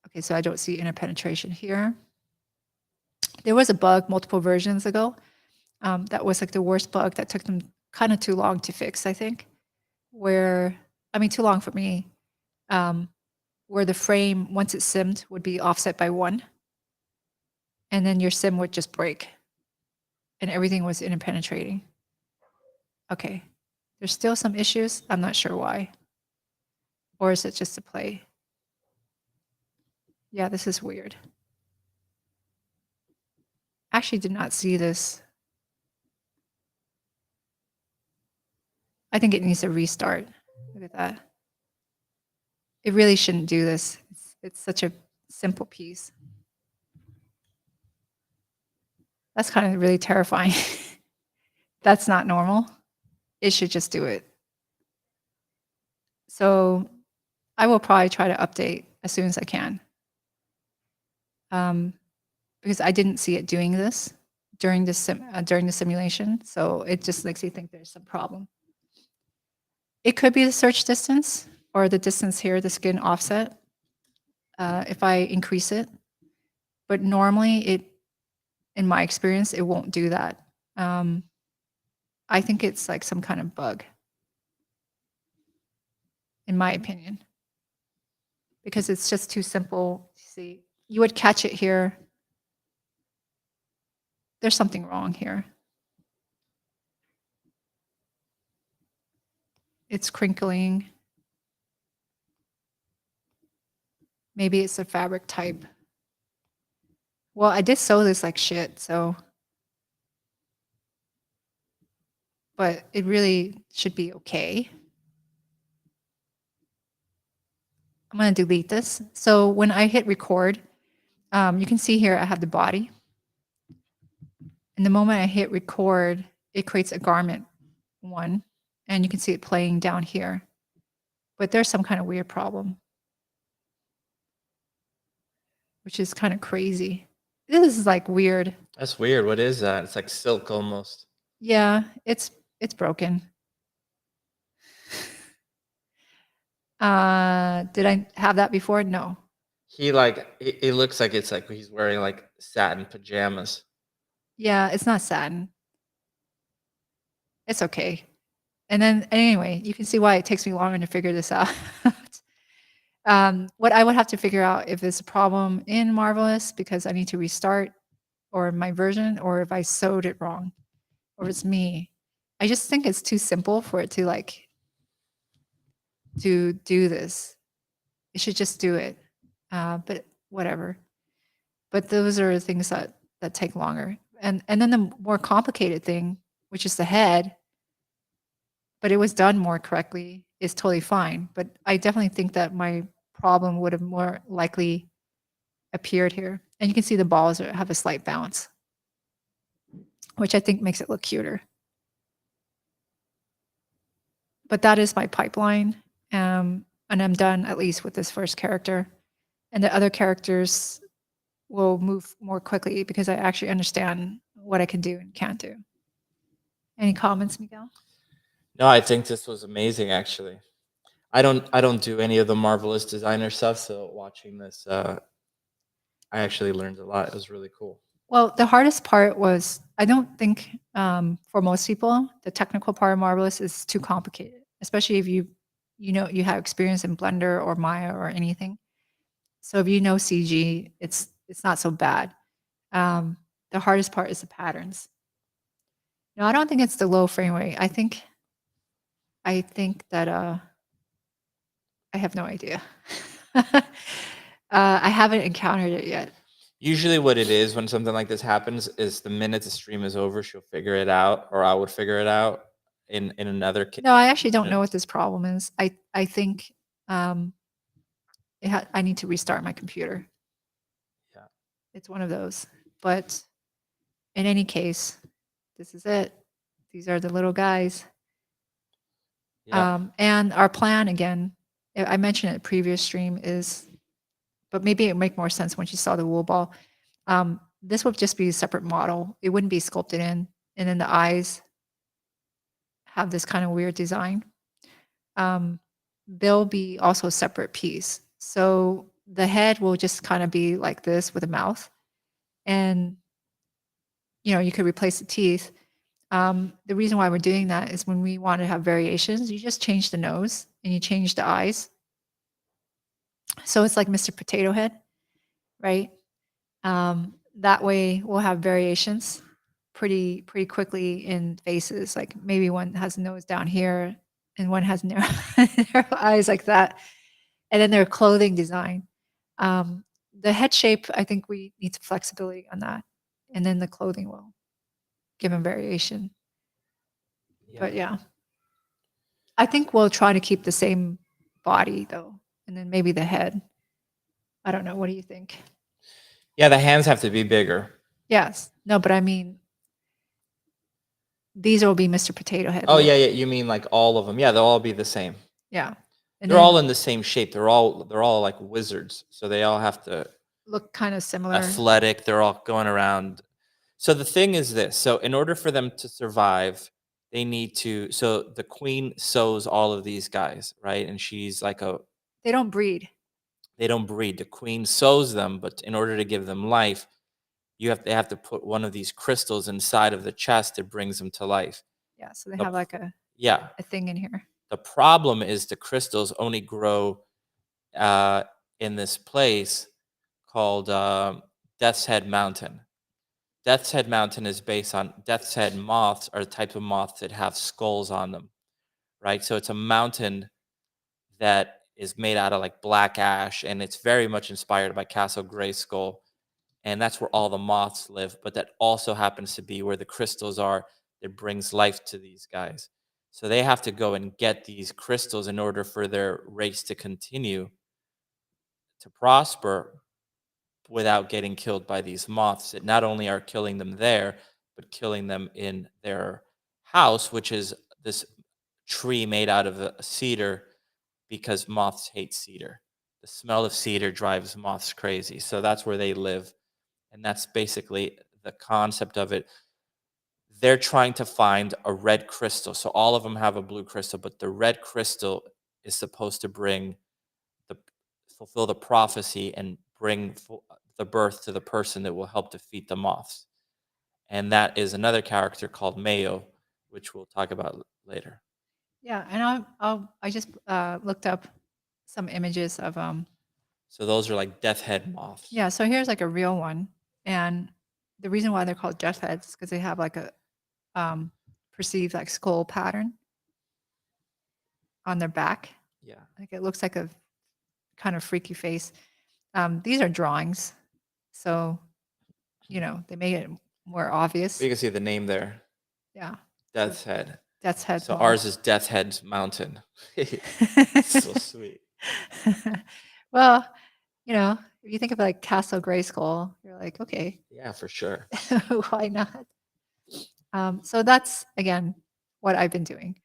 Okay, so I don't see interpenetration here. There was a bug multiple versions ago. That was like the worst bug that took them kind of too long to fix, I think. Where, I mean, too long for me. Where the frame, once it's simmed, would be offset by 1. And then your sim would just break. And everything was interpenetrating. Okay. There's still some issues. I'm not sure why. Or is it just a play? Yeah, this is weird. Actually did not see this. I think it needs a restart. Look at that. It really shouldn't do this. It's such a simple piece. That's kind of really terrifying. That's not normal. It should just do it. So I will probably try to update as soon as I can. Because I didn't see it doing this during the simulation. So it just makes you think there's some problem. It could be the search distance or the distance here, the skin offset, if I increase it. But normally in my experience, it won't do that. I think it's like some kind of bug, in my opinion, because it's just too simple. See, you would catch it here. There's something wrong here. It's crinkling. Maybe it's a fabric type. Well, I did sew this like shit, so. But it really should be okay. I'm going to delete this. So when I hit record, you can see here I have the body. And the moment I hit record, it creates a garment one. And you can see it playing down here. But there's some kind of weird problem, which is kind of crazy. This is like weird. That's weird. What is that? It's like silk almost. Yeah, it's broken. Did I have that before? No. He like it looks like it's like he's wearing like satin pajamas. Yeah, it's not satin. It's okay. And then anyway, you can see why it takes me longer to figure this out. What I would have to figure out if it's a problem in Marvelous because I need to restart or my version, or if I sewed it wrong, or it's me. I just think it's too simple for it to like to do this. It should just do it. But whatever. But those are things that take longer. And then the more complicated thing, which is the head, but it was done more correctly, is totally fine. But I definitely think that my problem would have more likely appeared here. And you can see the balls have a slight bounce, which I think makes it look cuter. But that is my pipeline. And I'm done at least with this first character. And the other characters will move more quickly because I actually understand what I can do and can't do. Any comments, Miguel? No, I think this was amazing actually. I don't do any of the Marvelous designer stuff, so watching this I actually learned a lot. It was really cool. Well, the hardest part was, I don't think for most people, the technical part of Marvelous is too complicated, especially if you have experience in Blender or Maya or anything. So if you know CG, it's not so bad. The hardest part is the patterns. No, I don't think it's the low frame rate. I think that I have no idea. I haven't encountered it yet. Usually what it is when something like this happens is the minute the stream is over, she'll figure it out, or I would figure it out in another case. No, I actually don't know what this problem is. I think I need to restart my computer. Yeah. It's one of those. But in any case, this is it. These are the little guys. Yeah. And our plan, again, I mentioned it in a previous stream, is, but maybe it would make more sense once you saw the wool ball. This would just be a separate model. It wouldn't be sculpted in. And then the eyes have this kind of weird design. They'll be also a separate piece. So the head will just kind of be like this with a mouth. And, you could replace the teeth. The reason why we're doing that is when we want to have variations, you just change the nose and you change the eyes. So it's like Mr. Potato Head, right? That way we'll have variations pretty quickly in faces. Like maybe one has a nose down here and one has narrow eyes like that. And then their clothing design. The head shape, I think we need some flexibility on that. And then the clothing will give them variation. Yeah. But yeah, I think we'll try to keep the same body though. And then maybe the head. I don't know. What do you think? Yeah, the hands have to be bigger. Yes. No, but I mean, these will be Mr. Potato Head. Oh, yeah. You mean like all of them? Yeah, they'll all be the same. Yeah. And they're all in the same shape. They're all like wizards. So they all have to look kind of similar. Athletic. They're all going around. So the thing is this. So in order for them to survive, they need to. So the queen sews all of these guys, right? And she's like they don't breed. They don't breed. The queen sews them, but in order to give them life, they have to put one of these crystals inside of the chest that brings them to life. Yeah, so they have like a thing in here. The problem is the crystals only grow in this place called Death's Head Mountain. Death's Head Mountain is based on Death's Head moths are the type of moths that have skulls on them, right? So it's a mountain that is made out of like black ash, and it's very much inspired by Castle Grayskull, and that's where all the moths live. But that also happens to be where the crystals are that brings life to these guys. So they have to go and get these crystals in order for their race to continue to prosper without getting killed by these moths that not only are killing them there, but killing them in their house, which is this tree made out of a cedar, because moths hate cedar. The smell of cedar drives moths crazy. So that's where they live. And that's basically the concept of it. They're trying to find a red crystal. So all of them have a blue crystal, but the red crystal is supposed to fulfill the prophecy and bring the birth to the person that will help defeat the moths. And that is another character called Mayo, which we'll talk about later. Yeah, and I just looked up some images of So those are like death head moths. Yeah, so here's like a real one, and the reason why they're called death heads is because they have like a perceived like skull pattern on their back. Yeah, like it looks like a kind of freaky face. These are drawings, so they make it more obvious. you can see the name there. Yeah, Death's Head. Death's Head. So ours is Death Head's Mountain. So sweet. Well, if you think of like Castle Grayskull, you're like, okay. Yeah, for sure. Why not? So that's, again, what I've been doing.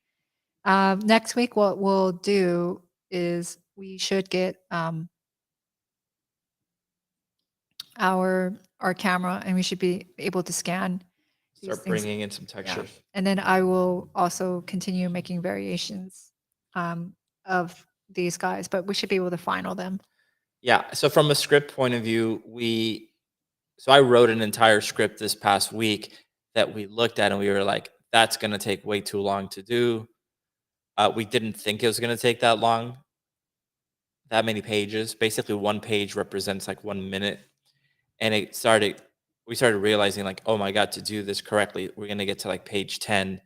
Next week, what we'll do is we should get our camera, and we should be able to scan. Start bringing in some textures. Yeah. And then I will also continue making variations of these guys, but we should be able to final them. Yeah. So from a script point of view, I wrote an entire script this past week that we looked at, and we were like, that's going to take way too long to do. We didn't think it was going to take that long, that many pages. Basically, one page represents like 1 minute. And we started realizing like, oh my God, to do this correctly, we're going to get to like page 10.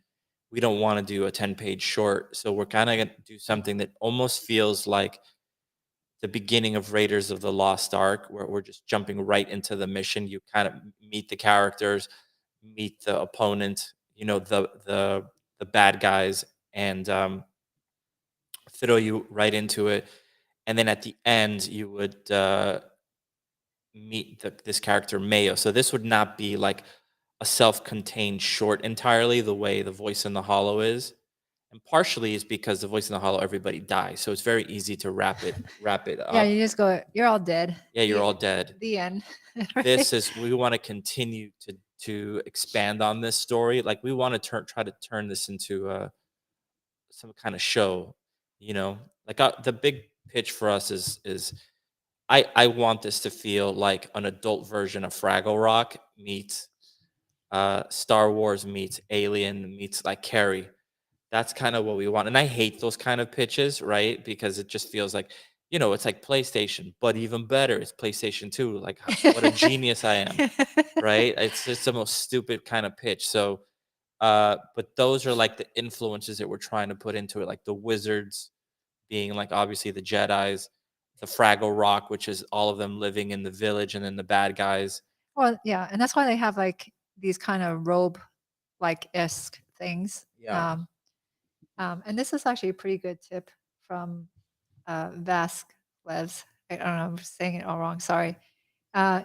We don't want to do a 10-page short. So we're kind of going to do something that almost feels like the beginning of Raiders of the Lost Ark, where we're just jumping right into the mission. You kind of meet the characters, meet the opponent, the bad guys, and throw you right into it. And then at the end, you would meet this character Mayo. So this would not be like a self-contained short entirely, the way the Voice in the Hollow is. And partially is because the Voice in the Hollow, everybody dies, so it's very easy to wrap it up. Yeah, you just go, you're all dead. Yeah, you're all dead. The end. Right? We want to continue to expand on this story. Like we want to try to turn this into some kind of show. Like the big pitch for us is I want this to feel like an adult version of Fraggle Rock meets Star Wars meets Alien meets like Carrie. That's kind of what we want. And I hate those kind of pitches, right? Because it just feels like, it's like PlayStation, but even better, it's PlayStation 2. Like, what a genius I am, right? It's just the most stupid kind of pitch. So, but those are like the influences that we're trying to put into it, like the wizards being like obviously the Jedis, the Fraggle Rock, which is all of them living in the village, and then the bad guys. Well, yeah, and that's why they have like these kind of robe-like-esque things. Yeah. And this is actually a pretty good tip from Vasquez. I don't know, I'm saying it all wrong. Sorry.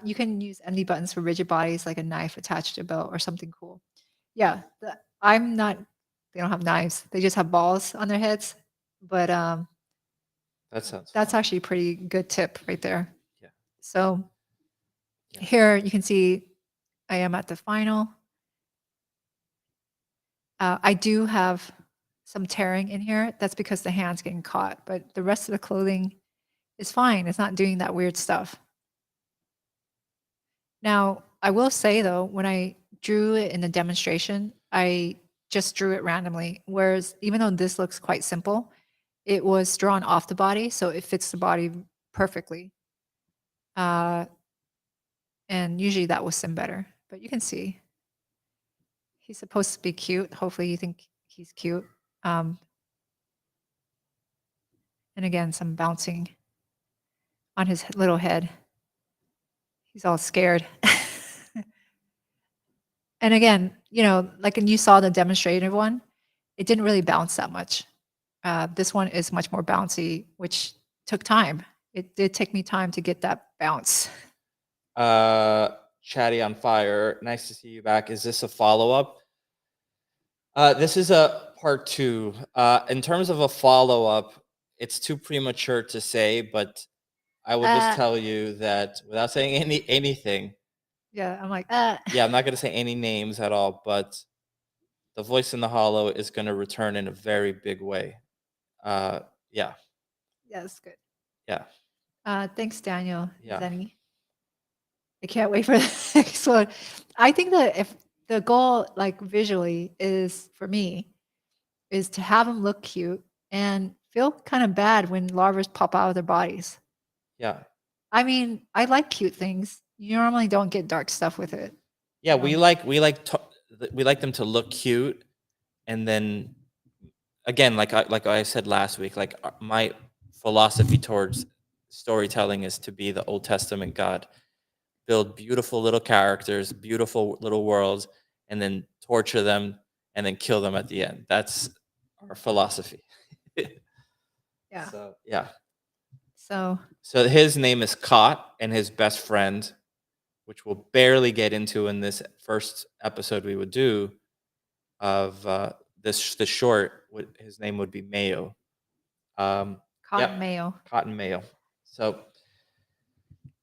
You can use empty buttons for rigid bodies, like a knife attached to a belt or something cool. Yeah, they don't have knives. They just have balls on their heads. But that's fun. actually a pretty good tip right there. Yeah. So here you can see I am at the final. I do have some tearing in here. That's because the hand's getting caught, but the rest of the clothing is fine. It's not doing that weird stuff. Now, I will say though, when I drew it in the demonstration, I just drew it randomly. Whereas even though this looks quite simple, it was drawn off the body, so it fits the body perfectly. And usually that will sim better, but you can see he's supposed to be cute. Hopefully you think he's cute. And again, some bouncing on his little head. He's all scared. And again, you know, like when you saw the demonstrative one, it didn't really bounce that much. This one is much more bouncy, which took time. It did take me time to get that bounce. Chatty on fire. Nice to see you back. Is this a follow-up? This is a part 2. In terms of a follow-up, it's too premature to say, but I will just tell you that without saying anything. Yeah, I'm like, Yeah, I'm not gonna say any names at all, but the voice in the hollow is gonna return in a very big way. Yeah. Yeah, that's good. Yeah. Thanks, Daniel. Yeah. Zenny. I can't wait for the next one. I think that if the goal, like visually, is for me, is to have them look cute and feel kind of bad when larvae pop out of their bodies. Yeah. I mean, I like cute things. You normally don't get dark stuff with it. Yeah, we like them to look cute, and then again, like I said last week, like my philosophy towards storytelling is to be the Old Testament God, build beautiful little characters, beautiful little worlds, and then torture them and then kill them at the end. That's our philosophy. Yeah. So yeah. So his name is Cot, and his best friend, which we'll barely get into in this first episode we would do of the short, his name would be Mayo. cotton mayo. Cotton Mayo. So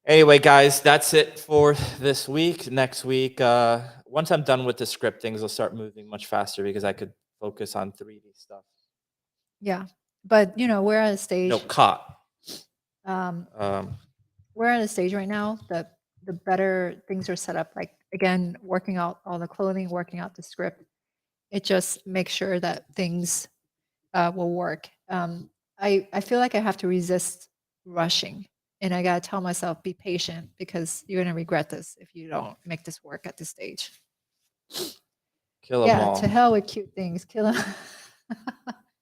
anyway, guys, that's it for this week. Next week, once I'm done with the script, things will start moving much faster because I could focus on 3D stuff. Yeah, but you know, we're at a stage. No, Cot. We're at a stage right now that the better things are set up. Like again, working out all the clothing, working out the script. It just makes sure that things will work. I feel like I have to resist rushing, and I gotta tell myself, be patient because you're gonna regret this if you don't make this work at this stage. Kill them all. To hell with cute things. Kill them.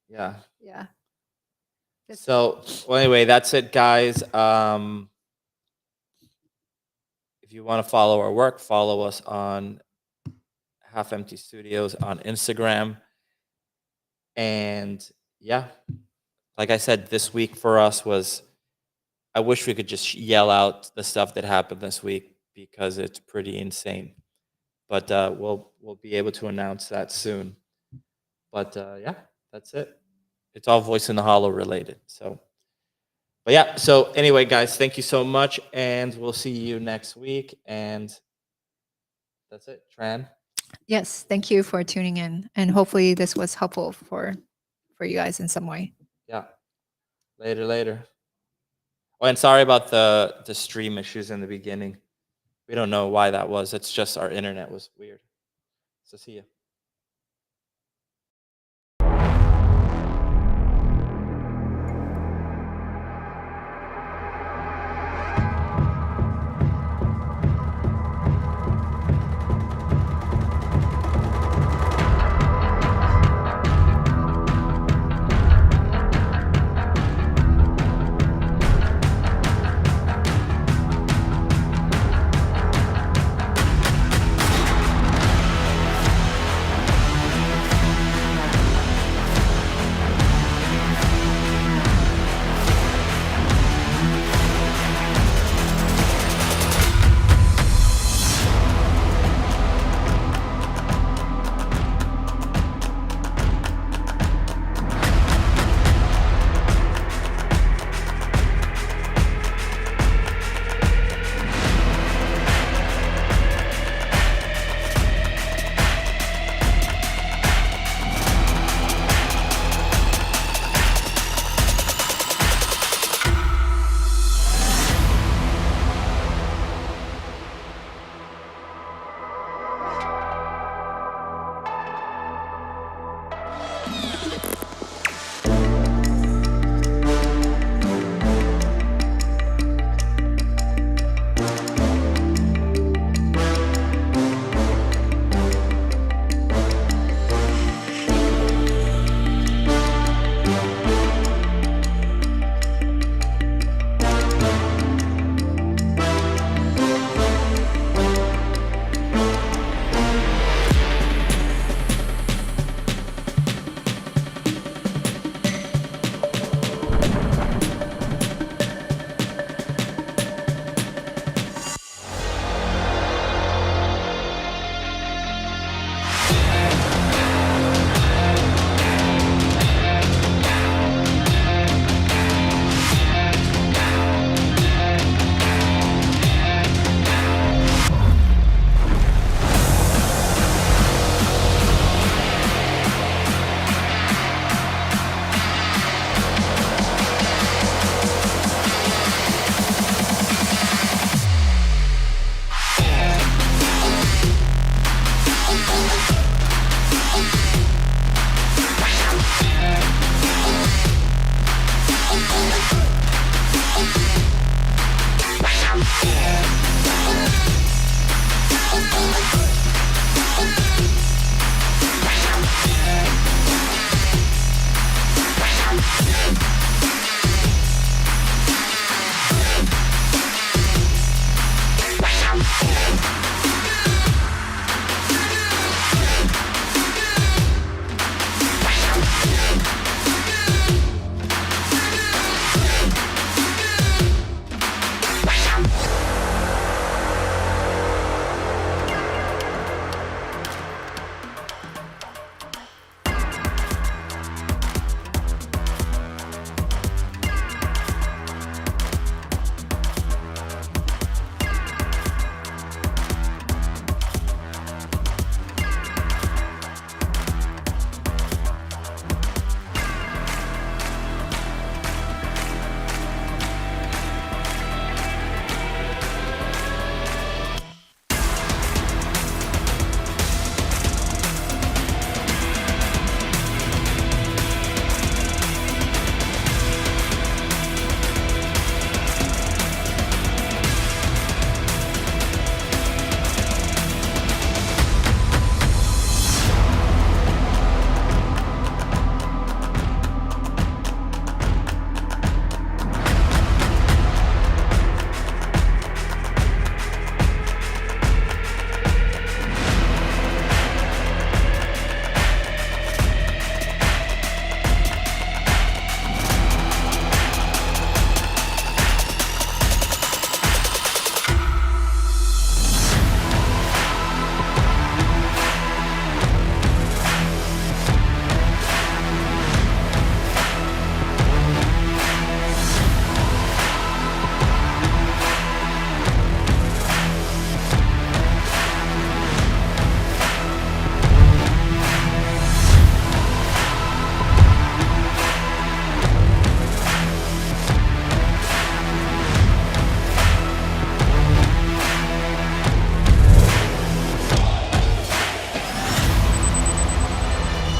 Yeah. Yeah. So, well, anyway, that's it, guys. If you want to follow our work, follow us on Half Empty Studios on Instagram. And yeah, like I said, this week for us was, I wish we could just yell out the stuff that happened this week because it's pretty insane. But we'll be able to announce that soon. But yeah, that's it. It's all Voice in the Hollow related. So, but yeah. So anyway, guys, thank you so much, and we'll see you next week. And that's it, Tran. Yes, thank you for tuning in, and hopefully this was helpful for you guys in some way. Yeah. Later. Oh, and sorry about the stream issues in the beginning. We don't know why that was. It's just our internet was weird. So see ya.